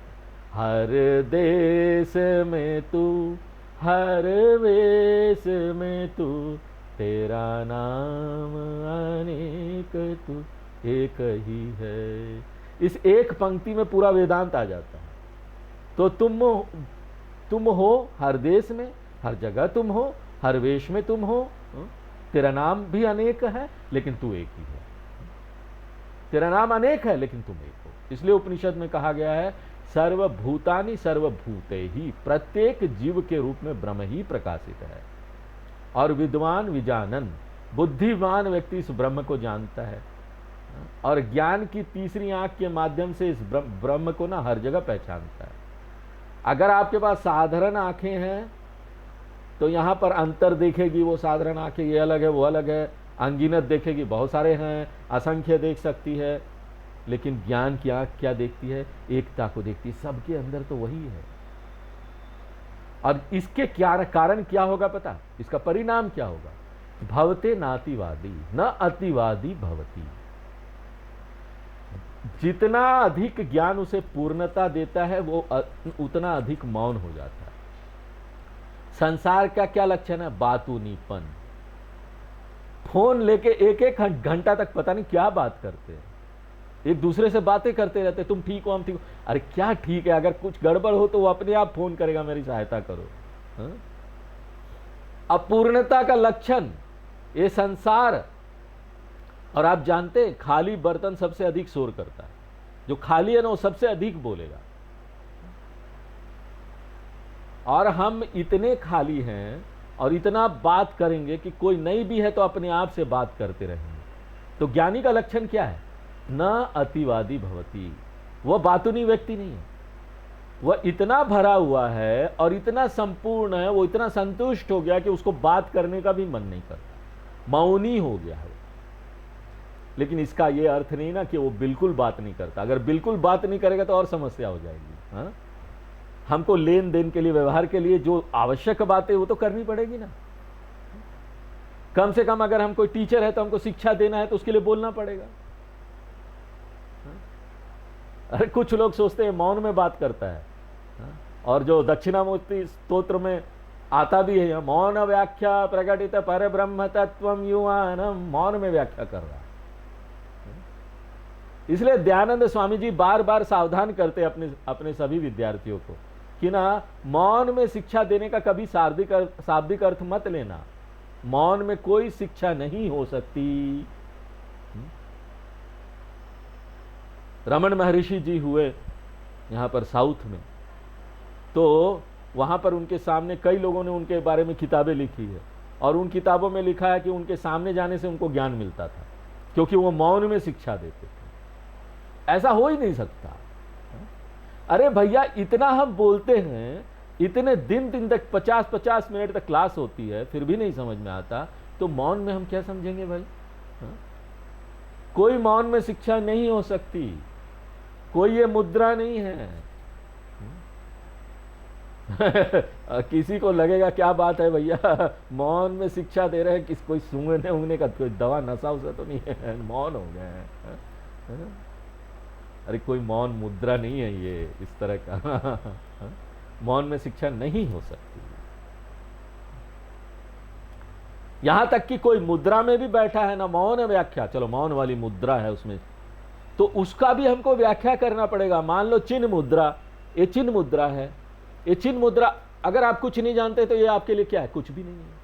हर देश में तू हर वेश में तू तेरा नाम अनेक तू एक ही है। इस एक पंक्ति में पूरा वेदांत आ जाता है। तो तुम हो हर देश में, हर जगह तुम हो, हर वेश में तुम हो। तेरा नाम भी अनेक है लेकिन तू एक ही है। तेरा नाम अनेक है लेकिन तुम एक हो। इसलिए उपनिषद में कहा गया है सर्वभूतानि सर्वभूते ही, प्रत्येक जीव के रूप में ब्रह्म ही प्रकाशित है। और विद्वान विजानन, बुद्धिमान व्यक्ति इस ब्रह्म को जानता है और ज्ञान की तीसरी आंख के माध्यम से इस ब्रह्म को ना हर जगह पहचानता है। अगर आपके पास साधारण आंखें हैं तो यहाँ पर अंतर देखेगी वो साधारण आंखें, ये अलग है वो अलग है। अनगिनत देखेगी, बहुत सारे हैं, असंख्य देख सकती है। लेकिन ज्ञान की आंख क्या देखती है? एकता को देखती है। सबके अंदर तो वही है। और इसके क्या कारण क्या होगा पता? इसका परिणाम क्या होगा? भवते नातिवादी न अतिवादी भवती। जितना अधिक ज्ञान उसे पूर्णता देता है वो उतना अधिक मौन हो जाता है। संसार का क्या लक्षण है? बातूनीपन। फोन लेके एक एक घंटा तक पता नहीं क्या बात करते हैं, एक दूसरे से बातें करते रहते, तुम ठीक हो हम ठीक हो। अरे क्या ठीक है? अगर कुछ गड़बड़ हो तो वो अपने आप फोन करेगा, मेरी सहायता करो। अपूर्णता का लक्षण ये संसार। और आप जानते हैं खाली बर्तन सबसे अधिक शोर करता है। जो खाली है ना वो सबसे अधिक बोलेगा। और हम इतने खाली हैं और इतना बात करेंगे कि कोई नहीं भी है तो अपने आप से बात करते रहेंगे। तो ज्ञानी का लक्षण क्या है? न अतिवादी भवती, वह बातूनी व्यक्ति नहीं है, वह इतना भरा हुआ है और इतना संपूर्ण है, वो इतना संतुष्ट हो गया कि उसको बात करने का भी मन नहीं करता, मौनी हो गया है। लेकिन इसका यह अर्थ नहीं ना कि वो बिल्कुल बात नहीं करता। अगर बिल्कुल बात नहीं करेगा तो और समस्या हो जाएगी। हाँ, हमको लेन देन के लिए, व्यवहार के लिए जो आवश्यक बातें वो तो करनी पड़ेगी ना। कम से कम अगर हम कोई टीचर है तो हमको शिक्षा देना है तो उसके लिए बोलना पड़ेगा। अरे कुछ लोग सोचते हैं मौन में बात करता है, और जो दक्षिणामूर्ति स्तोत्र में आता भी है, मौन व्याख्या प्रकटित पर ब्रह्म तत्वम युवानम, मौन में व्याख्या कर रहा है। इसलिए दयानंद स्वामी जी बार बार सावधान करते अपने सभी विद्यार्थियों को कि ना, मौन में शिक्षा देने का कभी शाब्दिक अर्थ मत लेना। मौन में कोई शिक्षा नहीं हो सकती। रमन महर्षि जी हुए यहाँ पर साउथ में, तो वहाँ पर उनके सामने कई लोगों ने उनके बारे में किताबें लिखी है, और उन किताबों में लिखा है कि उनके सामने जाने से उनको ज्ञान मिलता था, क्योंकि वो मौन में शिक्षा देते थे। ऐसा हो ही नहीं सकता। अरे भैया, इतना हम बोलते हैं, इतने दिन तक 50-50 मिनट तक क्लास होती है, फिर भी नहीं समझ में आता, तो मौन में हम क्या समझेंगे भाई? कोई मौन में शिक्षा नहीं हो सकती, कोई ये मुद्रा नहीं है। किसी को लगेगा क्या बात है भैया, मौन में शिक्षा दे रहे हैं, कोई सूंघने ऊँघने का कोई दवा नशा उसा तो नहीं है, मौन हो गए हैं। अरे कोई मौन मुद्रा नहीं है ये, इस तरह का। मौन में शिक्षा नहीं हो सकती। यहां तक कि कोई मुद्रा में भी बैठा है ना, मौन व्याख्या, चलो मौन वाली मुद्रा है उसमें, तो उसका भी हमको व्याख्या करना पड़ेगा। मान लो चिन्ह मुद्रा, ये चिन्ह मुद्रा है, ये चिन्ह मुद्रा अगर आप कुछ नहीं जानते तो ये आपके लिए क्या है? कुछ भी नहीं है।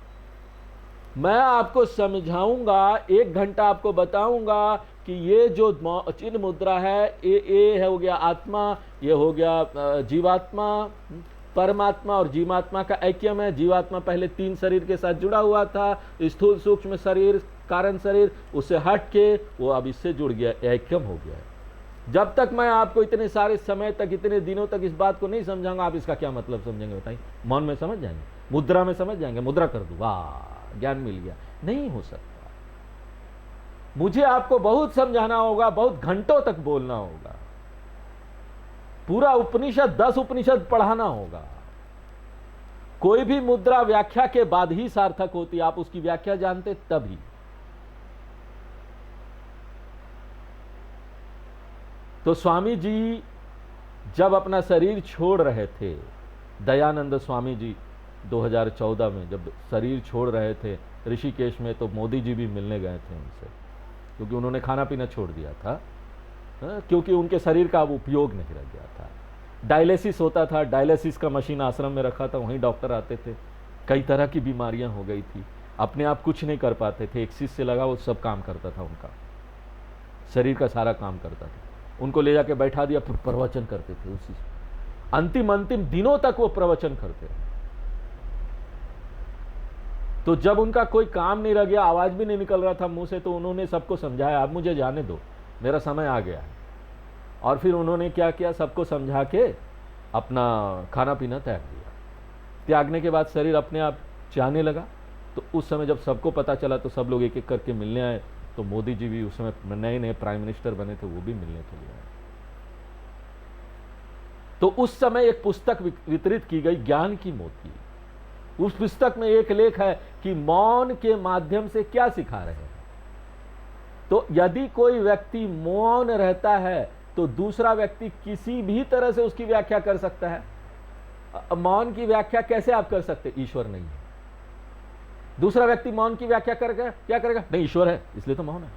मैं आपको समझाऊंगा, 1 घंटा आपको बताऊंगा कि ये जो चिन्ह मुद्रा है, ये हो गया आत्मा, ये हो गया जीवात्मा, परमात्मा और जीवात्मा का ऐक्यम है। जीवात्मा पहले 3 शरीर के साथ जुड़ा हुआ था, स्थूल सूक्ष्म शरीर, कारण शरीर, उससे हट के वो अब इससे जुड़ गया, ऐक्यम हो गया है। जब तक मैं आपको इतने सारे समय तक, इतने दिनों तक इस बात को नहीं समझाऊंगा, आप इसका क्या मतलब समझेंगे बताइए? मौन में समझ जाएंगे, मुद्रा में समझ जाएंगे, मुद्रा कर दूं, वाह ज्ञान मिल गया। नहीं हो सकता। मुझे आपको बहुत समझाना होगा, बहुत घंटों तक बोलना होगा, पूरा उपनिषद 10 उपनिषद पढ़ाना होगा। कोई भी मुद्रा व्याख्या के बाद ही सार्थक होती, आप उसकी व्याख्या जानते तभी। तो स्वामी जी जब अपना शरीर छोड़ रहे थे, दयानंद स्वामी जी 2014 में जब शरीर छोड़ रहे थे ऋषिकेश में, तो मोदी जी भी मिलने गए थे उनसे, क्योंकि उन्होंने खाना पीना छोड़ दिया था, क्योंकि उनके शरीर का अब उपयोग नहीं रह गया था। डायलिसिस होता था, डायलिसिस का मशीन आश्रम में रखा था, वहीं डॉक्टर आते थे, कई तरह की बीमारियां हो गई थी, अपने आप कुछ नहीं कर पाते थे, एक चीज से लगा वो सब काम करता था, उनका शरीर का सारा काम करता था। उनको ले जाके बैठा दिया, फिर प्रवचन करते थे, उसी अंतिम दिनों तक वो प्रवचन करते रहे। तो जब उनका कोई काम नहीं रह गया, आवाज भी नहीं निकल रहा था मुंह से, तो उन्होंने सबको समझाया, अब मुझे जाने दो, मेरा समय आ गया है। और फिर उन्होंने क्या किया, सबको समझा के अपना खाना पीना त्याग दिया। त्यागने के बाद शरीर अपने आप जाने लगा। तो उस समय जब सबको पता चला तो सब लोग एक एक करके मिलने आए। तो मोदी जी भी उस समय नए प्राइम मिनिस्टर बने थे, वो भी मिलने के लिए आए। तो उस समय एक पुस्तक वितरित की गई, ज्ञान की मोती। उस पुस्तक में एक लेख है कि मौन के माध्यम से क्या सिखा रहे हैं। तो यदि कोई व्यक्ति मौन रहता है तो दूसरा व्यक्ति किसी भी तरह से उसकी व्याख्या कर सकता है। मौन की व्याख्या कैसे आप कर सकते? ईश्वर नहीं है। दूसरा व्यक्ति मौन की व्याख्या करके क्या करेगा? नहीं, ईश्वर है इसलिए तो मौन है।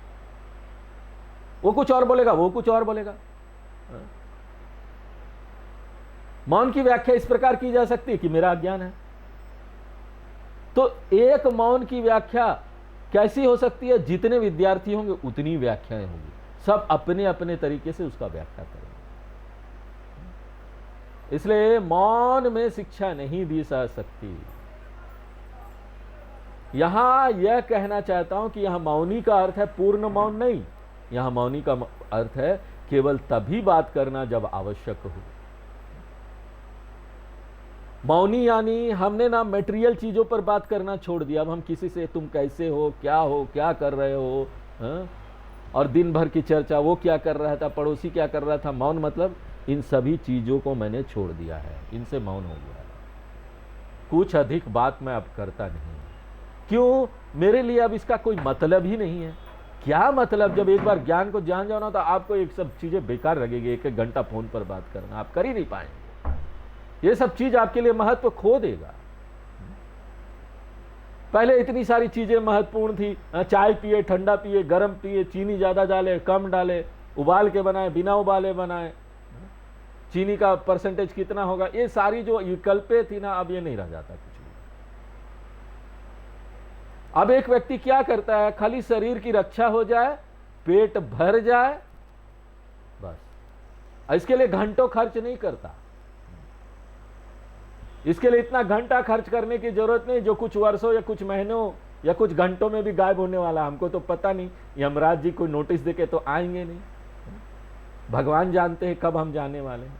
वो कुछ और बोलेगा, वो कुछ और बोलेगा। मौन की व्याख्या इस प्रकार की जा सकती है कि मेरा अज्ञान है। तो एक मौन की व्याख्या कैसी हो सकती है? जितने विद्यार्थी होंगे उतनी व्याख्याएं होंगी, सब अपने अपने तरीके से उसका व्याख्या करेंगे। इसलिए मौन में शिक्षा नहीं दी जा सकती। यहां यह कहना चाहता हूं कि यहां मौनी का अर्थ है पूर्ण मौन नहीं, यहां मौनी का अर्थ है केवल तभी बात करना जब आवश्यक हो। मौनी यानी हमने ना मटेरियल चीजों पर बात करना छोड़ दिया। अब हम किसी से तुम कैसे हो, क्या कर रहे हो, हा? और दिन भर की चर्चा, वो क्या कर रहा था, पड़ोसी क्या कर रहा था। मौन मतलब इन सभी चीजों को मैंने छोड़ दिया है, इनसे मौन हो गया है। कुछ अधिक बात मैं अब करता नहीं। क्यों? मेरे लिए अब इसका कोई मतलब ही नहीं है। क्या मतलब? जब एक बार ज्ञान को जान जाओ ना, तो आपको एक सब चीजें बेकार लगेगी। एक एक घंटा फोन पर बात करना आप कर ही नहीं पाएंगे। ये सब चीज आपके लिए महत्व खो देगा। पहले इतनी सारी चीजें महत्वपूर्ण थी। चाय पिए, ठंडा पिए, गर्म पिए, चीनी ज्यादा डाले, कम डाले, उबाल के बनाए, बिना उबाले बनाए, चीनी का परसेंटेज कितना होगा, ये सारी जो विकल्पें थी ना, अब ये नहीं रह जाता कुछ भी। अब एक व्यक्ति क्या करता है, खाली शरीर की रक्षा हो जाए, पेट भर जाए, बस। इसके लिए घंटों खर्च नहीं करता। इसके लिए इतना घंटा खर्च करने की जरूरत नहीं जो कुछ वर्षों या कुछ महीनों या कुछ घंटों में भी गायब होने वाला। हमको तो पता नहीं, यमराज जी कोई नोटिस देके तो आएंगे नहीं। भगवान जानते हैं कब हम जाने वाले हैं।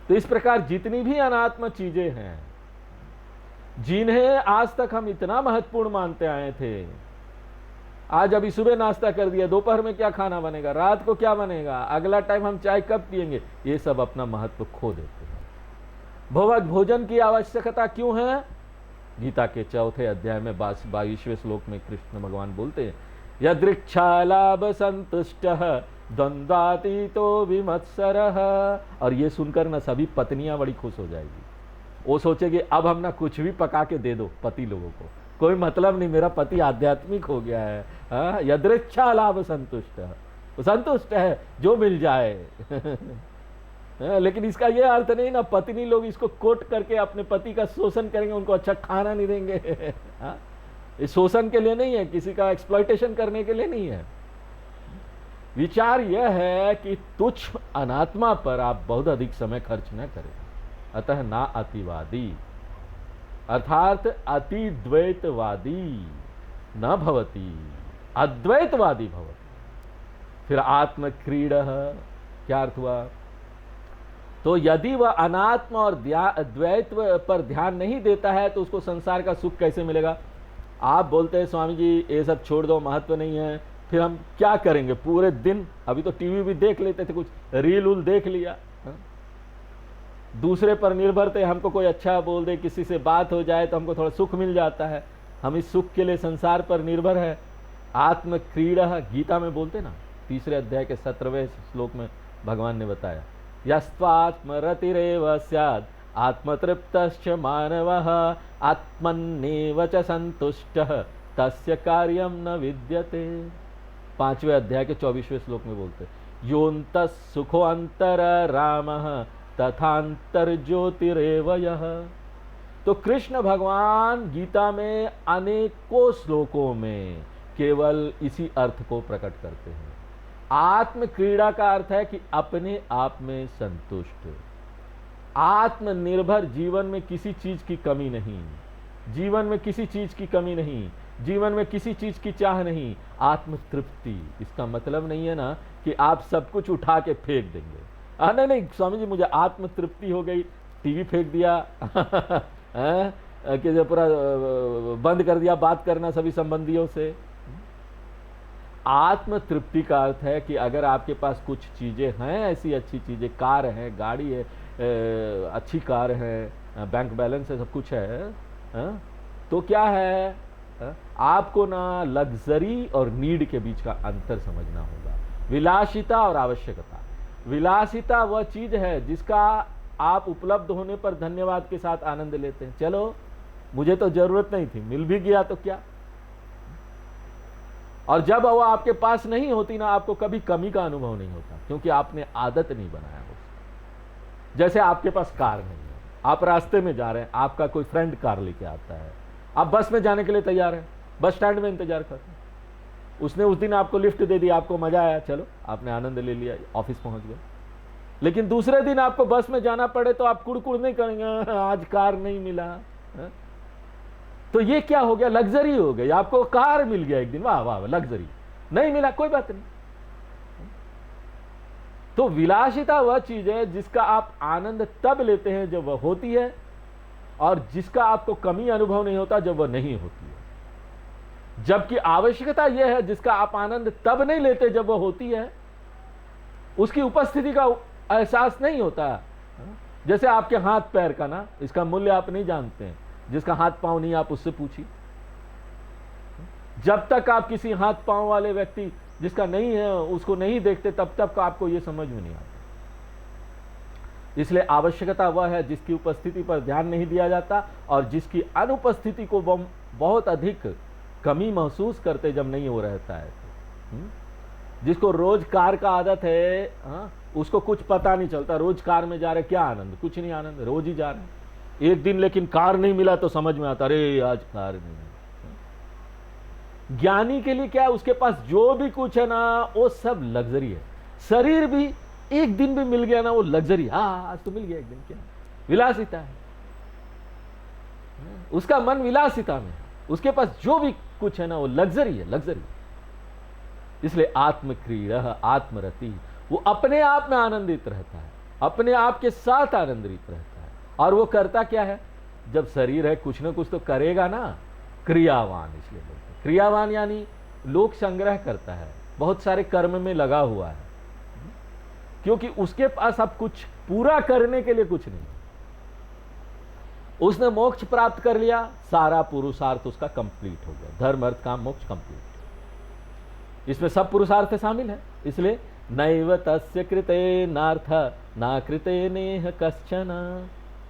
तो इस प्रकार जितनी भी अनात्म चीजें हैं, जिन्हें आज तक हम इतना महत्वपूर्ण मानते आए थे, आज अभी सुबह नाश्ता कर दिया, दोपहर में क्या खाना बनेगा, रात को क्या बनेगा, अगला टाइम हम चाय कब पिएंगे, ये सब अपना महत्व खो देते हैं। भगवत भोजन की आवश्यकता क्यों है? गीता के 4थे अध्याय में 22वें श्लोक में कृष्ण भगवान बोलते हैं, यदृच्छालाभ संतुष्टः द्वंद्वातीतो विमत्सरः। और ये सुनकर ना सभी पत्नियां बड़ी खुश हो जाएगी। वो सोचेगी अब हम ना कुछ भी पका के दे दो पति लोगों को, कोई मतलब नहीं, मेरा पति आध्यात्मिक हो गया है। यदृच्छालाभ संतुष्ट है, जो मिल जाए। लेकिन इसका यह अर्थ नहीं ना, पत्नी लोग इसको कोट करके अपने पति का शोषण करेंगे, उनको अच्छा खाना नहीं देंगे। ये शोषण के लिए नहीं है, किसी का एक्सप्लॉयटेशन करने के लिए नहीं है। विचार यह है कि तुच्छ अनात्मा पर आप बहुत अधिक समय खर्च न करें। अतः ना अतिवादी अर्थात अतिद्वैतवादी न भवति, अद्वैतवादी भवति। फिर आत्मक्रीडः क्या अर्थ हुआ? तो यदि वह अनात्म और द्वैत पर ध्यान नहीं देता है तो उसको संसार का सुख कैसे मिलेगा? आप बोलते हैं स्वामी जी ये सब छोड़ दो, महत्व नहीं है, फिर हम क्या करेंगे पूरे दिन? अभी तो टीवी भी देख लेते थे, कुछ रील उल देख लिया, दूसरे पर निर्भर थे। हमको कोई अच्छा बोल दे, किसी से बात हो जाए तो हमको थोड़ा सुख मिल जाता है। हम इस सुख के लिए संसार पर निर्भर है। आत्म क्रीड़ा गीता में बोलते ना, 3रे अध्याय के 17वें श्लोक में भगवान ने बताया, यस्त्वात्मरतिरेव स्यात् आत्मतृप्तश्च मानवः आत्मन्नेव च संतुष्टः तस्य कार्यं न विद्यते। 5वें अध्याय के 24वें श्लोक में बोलते, योऽन्तः सुखोऽन्तर रामः तथांतर ज्योतिरेव यः। तो कृष्ण भगवान गीता में अनेकों श्लोकों में केवल इसी अर्थ को प्रकट करते हैं। आत्म क्रीड़ा का अर्थ है कि अपने आप में संतुष्ट, आत्मनिर्भर, जीवन में किसी चीज की कमी नहीं, जीवन में किसी चीज की कमी नहीं, जीवन में किसी चीज की चाह नहीं, आत्म तृप्ति। इसका मतलब नहीं है ना कि आप सब कुछ उठा के फेंक देंगे। नहीं नहीं स्वामी जी मुझे आत्म तृप्ति हो गई, टीवी फेंक दिया कि जो पूरा बंद कर दिया बात करना सभी संबंधियों से। आत्म तृप्ति का अर्थ है कि अगर आपके पास कुछ चीजें हैं, ऐसी अच्छी चीजें, कार है, गाड़ी है, अच्छी कार है, बैंक बैलेंस है, सब कुछ है, तो क्या है, आपको ना लग्जरी और नीड के बीच का अंतर समझना होगा। विलासिता और आवश्यकता। विलासिता वह चीज है जिसका आप उपलब्ध होने पर धन्यवाद के साथ आनंद लेते हैं। चलो मुझे तो जरूरत नहीं थी, मिल भी गया तो क्या। और जब वह आपके पास नहीं होती ना, आपको कभी कमी का अनुभव नहीं होता, क्योंकि आपने आदत नहीं बनाया उसकी। जैसे आपके पास कार नहीं है, आप रास्ते में जा रहे हैं, आपका कोई फ्रेंड कार लेके आता है, आप बस में जाने के लिए तैयार हैं, बस स्टैंड में इंतजार करते हैं, उसने उस दिन आपको लिफ्ट दे दी, आपको मजा आया, चलो आपने आनंद ले लिया, ऑफिस पहुंच गए। लेकिन दूसरे दिन आपको बस में जाना पड़े तो आप कुड़कुड़ नहीं करेंगे, आज कार नहीं मिला। तो ये क्या हो गया? लग्जरी हो गई। आपको कार मिल गया एक दिन, वाह वाह लग्जरी। नहीं मिला कोई बात नहीं। तो विलासिता वह चीज है जिसका आप आनंद तब लेते हैं जब वह होती है, और जिसका आपको कमी अनुभव नहीं होता जब वह नहीं होती है। जबकि आवश्यकता यह है जिसका आप आनंद तब नहीं लेते जब वह होती है, उसकी उपस्थिति का एहसास नहीं होता। जैसे आपके हाथ पैर का ना, इसका मूल्य आप नहीं जानते हैं। जिसका हाथ पांव नहीं, आप उससे पूछिए। जब तक आप किसी हाथ पांव वाले व्यक्ति जिसका नहीं है उसको नहीं देखते, तब तक आपको यह समझ में नहीं आता। इसलिए आवश्यकता वह है जिसकी उपस्थिति पर ध्यान नहीं दिया जाता, और जिसकी अनुपस्थिति को बहुत अधिक कमी महसूस करते जब नहीं हो रहता है। जिसको रोज कार का आदत है, उसको कुछ पता नहीं चलता। रोज कार में जा रहे, क्या आनंद? कुछ नहीं आनंद, रोज ही जा रहे। एक दिन लेकिन कार नहीं मिला तो समझ में आता, अरे आज कार नहीं। ज्ञानी के लिए क्या है? उसके पास जो भी कुछ है ना वो सब लग्जरी है। शरीर भी एक दिन भी मिल गया ना वो लग्जरी, हाँ आज तो मिल गया एक दिन, क्या विलासिता है। उसका मन विलासिता में, उसके पास जो भी कुछ है ना वो लग्जरी है, लग्जरी। इसलिए आत्मक्रीड़ा आत्मरति, वो अपने आप में आनंदित रहता है, अपने आप के साथ आनंदित रहता है। और वो करता क्या है? जब शरीर है कुछ ना कुछ तो करेगा ना, क्रियावान। इसलिए बोलते हैं क्रियावान, यानी लोक संग्रह करता है, बहुत सारे कर्म में लगा हुआ है, क्योंकि उसके पास अब कुछ पूरा करने के लिए कुछ नहीं। उसने मोक्ष प्राप्त कर लिया, सारा पुरुषार्थ उसका कंप्लीट हो गया। धर्म अर्थ काम मोक्ष कंप्लीट, इसमें सब पुरुषार्थ शामिल है। इसलिए नैव तस्य कृते नार्थ ना कृते नेह कश्चन,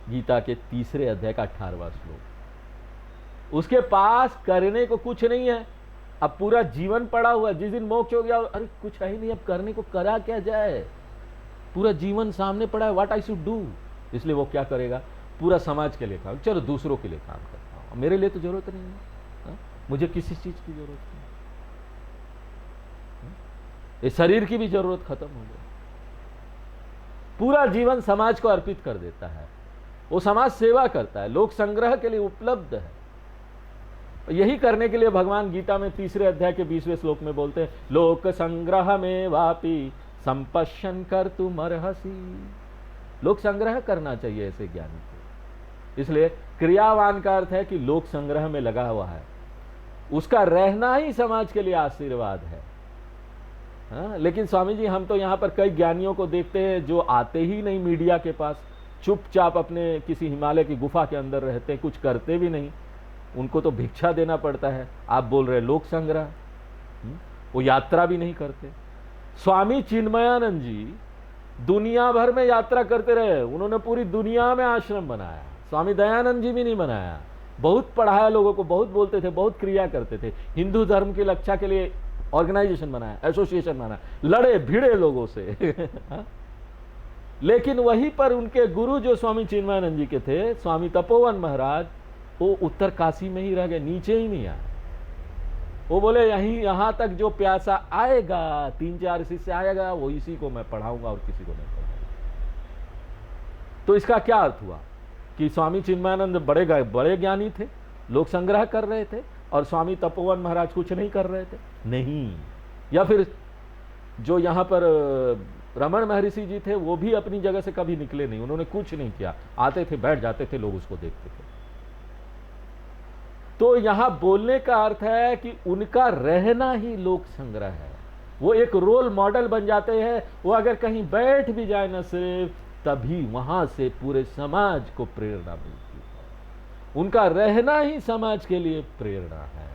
गीता के 3 अध्याय का 18वां श्लोक। उसके पास करने को कुछ नहीं है, अब पूरा जीवन पड़ा हुआ है। जिस दिन मोक्ष हो गया, अरे कुछ है ही नहीं, अब करने को करा क्या जाए? पूरा जीवन सामने पड़ा है, व्हाट आई शुड डू। इसलिए वो क्या करेगा? पूरा समाज के लिए काम, चलो दूसरों के लिए काम करता हूं, मेरे लिए तो जरूरत नहीं है, मुझे किसी चीज की जरूरत नहीं, ये शरीर की भी जरूरत खत्म हो गई। पूरा जीवन समाज को अर्पित कर देता है, वो समाज सेवा करता है, लोक संग्रह के लिए उपलब्ध है। यही करने के लिए भगवान गीता में 3 अध्याय के 20वें श्लोक में बोलते हैं, लोक संग्रह में वापी संपश्यन कर तुम अर्हसी। लोक संग्रह करना चाहिए ऐसे ज्ञानी को। इसलिए क्रियावान का अर्थ है कि लोक संग्रह में लगा हुआ है, उसका रहना ही समाज के लिए आशीर्वाद है। लेकिन स्वामी जी, हम तो यहाँ पर कई ज्ञानियों को देखते हैं जो आते ही नहीं मीडिया के पास, चुपचाप अपने किसी हिमालय की गुफा के अंदर रहते हैं, कुछ करते भी नहीं, उनको तो भिक्षा देना पड़ता है। आप बोल रहे लोक संग्रह, वो यात्रा भी नहीं करते। स्वामी चिन्मयानंद जी दुनिया भर में यात्रा करते रहे, उन्होंने पूरी दुनिया में आश्रम बनाया। स्वामी दयानंद जी भी नहीं बनाया, बहुत पढ़ाया लोगों को, बहुत बोलते थे, बहुत क्रिया करते थे, हिंदू धर्म की रक्षा के लिए ऑर्गेनाइजेशन बनाया, एसोसिएशन बनाया, लड़े भिड़े लोगों से लेकिन वहीं पर उनके गुरु जो स्वामी चिन्मयानंद जी के थे, स्वामी तपोवन महाराज, वो उत्तर काशी में ही रह गए, नीचे ही नहीं आए। वो बोले यहां तक जो प्यासा आएगा, 3-4 शिष्य आएगा, वो इसी को मैं पढ़ाऊंगा और किसी को नहीं पढ़ाऊंगा। तो इसका क्या अर्थ हुआ कि स्वामी चिन्मयानंद बड़े ज्ञानी थे, लोक संग्रह कर रहे थे, और स्वामी तपोवन महाराज कुछ नहीं कर रहे थे? नहीं। या फिर जो यहां पर रमण महर्षि जी थे, वो भी अपनी जगह से कभी निकले नहीं, उन्होंने कुछ नहीं किया, आते थे, बैठ जाते थे, लोग उसको देखते थे। तो यहां बोलने का अर्थ है कि उनका रहना ही लोक संग्रह है, वो एक रोल मॉडल बन जाते हैं। वो अगर कहीं बैठ भी जाए ना सिर्फ, तभी वहां से पूरे समाज को प्रेरणा मिलती है। उनका रहना ही समाज के लिए प्रेरणा है।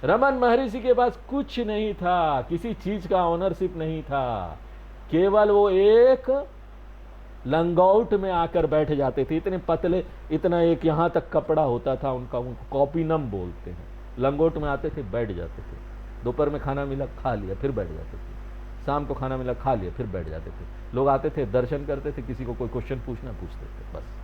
रमन महर्षि के पास कुछ नहीं था, किसी चीज का ऑनरशिप नहीं था, केवल वो एक लंगोट में आकर बैठ जाते थे, इतने पतले, इतना एक यहां तक कपड़ा होता था उनका, उनको कॉपीनम बोलते हैं। लंगोट में आते थे, बैठ जाते थे, दोपहर में खाना मिला खा लिया, फिर बैठ जाते थे, शाम को खाना मिला खा लिया, फिर बैठ जाते थे। लोग आते थे, दर्शन करते थे, किसी को कोई क्वेश्चन पूछते थे, बस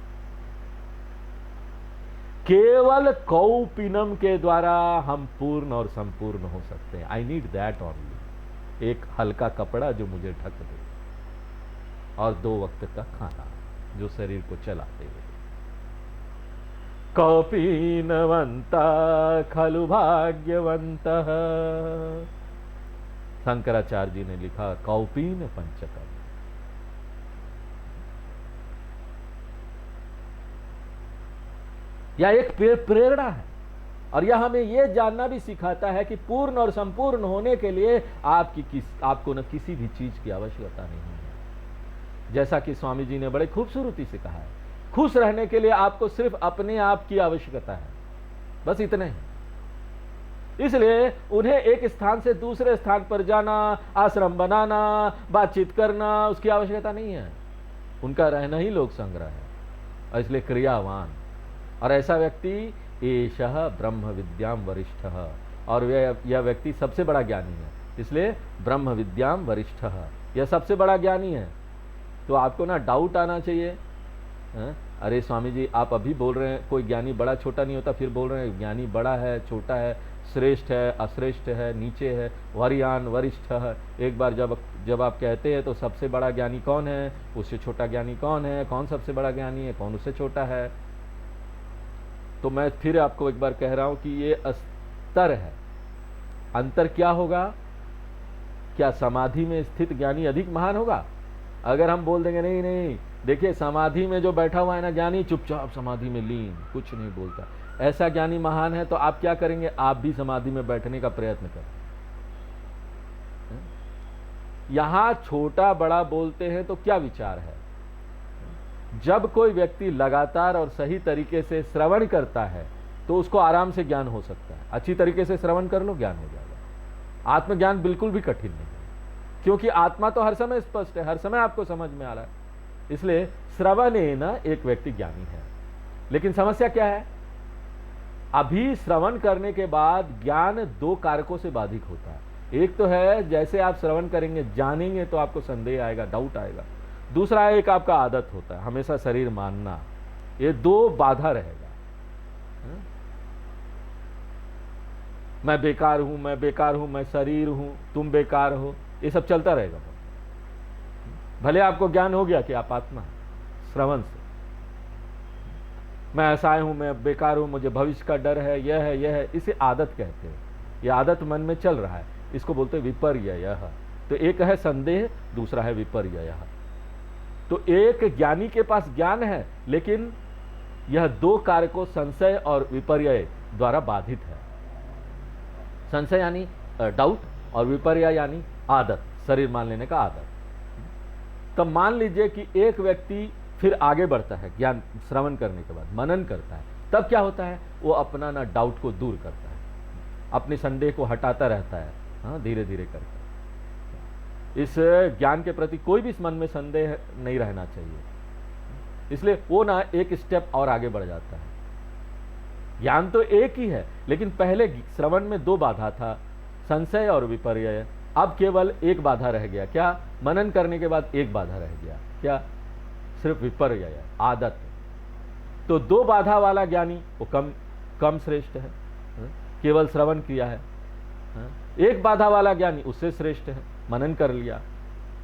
केवल कौपीनम के द्वारा हम पूर्ण और संपूर्ण हो सकते हैं। आई नीड दैट ओनली, एक हल्का कपड़ा जो मुझे ढक दे। और 2 वक्त का खाना जो शरीर को चलाते हुए। कौपीनवंता खलु भाग्यवंतः, शंकराचार्य जी ने लिखा कौपीन पंचकम। यह एक प्रेरणा है और यह हमें यह जानना भी सिखाता है कि पूर्ण और संपूर्ण होने के लिए आपको न किसी भी चीज की आवश्यकता नहीं है। जैसा कि स्वामी जी ने बड़े खूबसूरती से कहा है, खुश रहने के लिए आपको सिर्फ अपने आप की आवश्यकता है, बस इतने ही। इसलिए उन्हें एक स्थान से दूसरे स्थान पर जाना, आश्रम बनाना, बातचीत करना, उसकी आवश्यकता नहीं है। उनका रहना ही लोक संग्रह है और इसलिए क्रियावान। और ऐसा व्यक्ति एषः ब्रह्म विद्याम वरिष्ठः, और यह व्यक्ति सबसे बड़ा ज्ञानी है। इसलिए ब्रह्म विद्याम वरिष्ठः, यह सबसे बड़ा ज्ञानी है। तो आपको ना डाउट आना चाहिए, अरे स्वामी जी आप अभी बोल रहे हैं कोई ज्ञानी बड़ा छोटा नहीं होता, फिर बोल रहे हैं ज्ञानी बड़ा है, छोटा है, श्रेष्ठ है, अश्रेष्ठ है, नीचे है, वरियान वरिष्ठ है। एक बार जब आप कहते हैं तो सबसे बड़ा ज्ञानी कौन है, उससे छोटा ज्ञानी कौन है, कौन सबसे बड़ा ज्ञानी है, कौन उससे छोटा है। तो मैं फिर आपको एक बार कह रहा हूं कि ये स्तर है। अंतर क्या होगा? क्या समाधि में स्थित ज्ञानी अधिक महान होगा? अगर हम बोल देंगे नहीं नहीं, देखिए समाधि में जो बैठा हुआ है ना ज्ञानी, चुपचाप समाधि में लीन, कुछ नहीं बोलता, ऐसा ज्ञानी महान है, तो आप क्या करेंगे? आप भी समाधि में बैठने का प्रयत्न करें। यहां छोटा बड़ा बोलते हैं तो क्या विचार है? जब कोई व्यक्ति लगातार और सही तरीके से श्रवण करता है तो उसको आराम से ज्ञान हो सकता है। अच्छी तरीके से श्रवण कर लो, ज्ञान हो जाएगा। आत्मज्ञान बिल्कुल भी कठिन नहीं है, क्योंकि आत्मा तो हर समय स्पष्ट है, हर समय आपको समझ में आ रहा है। इसलिए श्रवणेन एक व्यक्ति ज्ञानी है। लेकिन समस्या क्या है? अभी श्रवण करने के बाद ज्ञान 2 कारकों से बाधित होता है। एक तो है जैसे आप श्रवण करेंगे, जानेंगे तो आपको संदेह आएगा, डाउट आएगा। दूसरा है एक आपका आदत होता है हमेशा शरीर मानना। ये 2 बाधा रहेगा। मैं बेकार हूं, मैं बेकार हूं, मैं शरीर हूं, तुम बेकार हो, ये सब चलता रहेगा। भले आपको ज्ञान हो गया कि आप आत्मा है श्रवण से, मैं असहाय हूं, मैं बेकार हूं, मुझे भविष्य का डर है, यह है, यह है, इसे आदत कहते हैं। यह आदत मन में चल रहा है, इसको बोलते हैं विपर्ययः। तो एक है संदेह, दूसरा है विपर्ययः। तो एक ज्ञानी के पास ज्ञान है, लेकिन यह 2 कारकों संशय और विपर्यय द्वारा बाधित है। संशय यानी डाउट, और विपर्यय यानी आदत, शरीर मान लेने का आदत। तब मान लीजिए कि एक व्यक्ति फिर आगे बढ़ता है, ज्ञान श्रवण करने के बाद मनन करता है, तब क्या होता है? वो अपना ना डाउट को दूर करता है, अपने संदेह को हटाता रहता है, हाँ, धीरे धीरे करके। इस ज्ञान के प्रति कोई भी मन में संदेह नहीं रहना चाहिए। इसलिए वो ना एक स्टेप और आगे बढ़ जाता है। ज्ञान तो एक ही है, लेकिन पहले श्रवण में 2 बाधा था, संशय और विपर्यय। अब केवल 1 बाधा रह गया। क्या? मनन करने के बाद 1 बाधा रह गया। क्या? सिर्फ विपर्यय, आदत। तो 2 बाधा वाला ज्ञानी वो कम श्रेष्ठ है, केवल श्रवण किया है। 1 बाधा वाला ज्ञानी उससे श्रेष्ठ है, मनन कर लिया,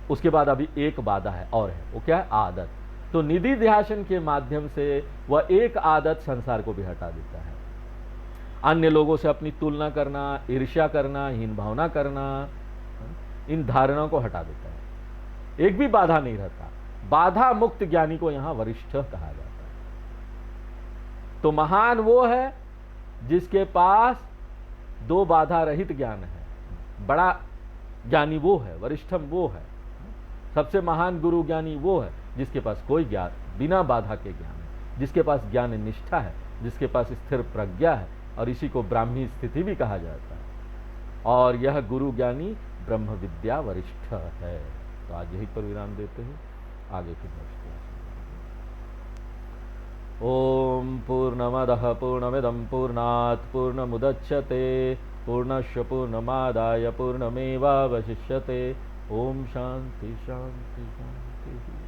उसके बाद अभी 1 बाधा है और है, वो क्या है? आदत। तो निधि ध्यान के माध्यम से वह 1 आदत संसार को भी हटा देता है। अन्य लोगों से अपनी तुलना करना, ईर्ष्या करना, हीन भावना करना, इन धारणाओं को हटा देता है। एक भी बाधा नहीं रहता। बाधा मुक्त ज्ञानी को यहां वरिष्ठ कहा जाता है। तो महान वो है जिसके पास 2 बाधा रहित ज्ञान है। बड़ा ज्ञानी वो है, वरिष्ठम वो है। सबसे महान गुरु ज्ञानी वो है जिसके पास कोई ज्ञान बिना बाधा के ज्ञान है, जिसके पास ज्ञान निष्ठा है, जिसके पास स्थिर प्रज्ञा है, और इसी को ब्राह्मी स्थिति भी कहा जाता है। और यह गुरु ज्ञानी ब्रह्म विद्या वरिष्ठ है। तो आज यहीं पर विराम देते हैं, आगे फिर नेक्स्ट क्लास। ओम पूर्णमदः पूर्णमिदं पूर्णात् पूर्णमुदच्यते पूर्णस्य पूर्णमादाय पूर्णमेवावशिष्यते। ओम शांति शांति शांति।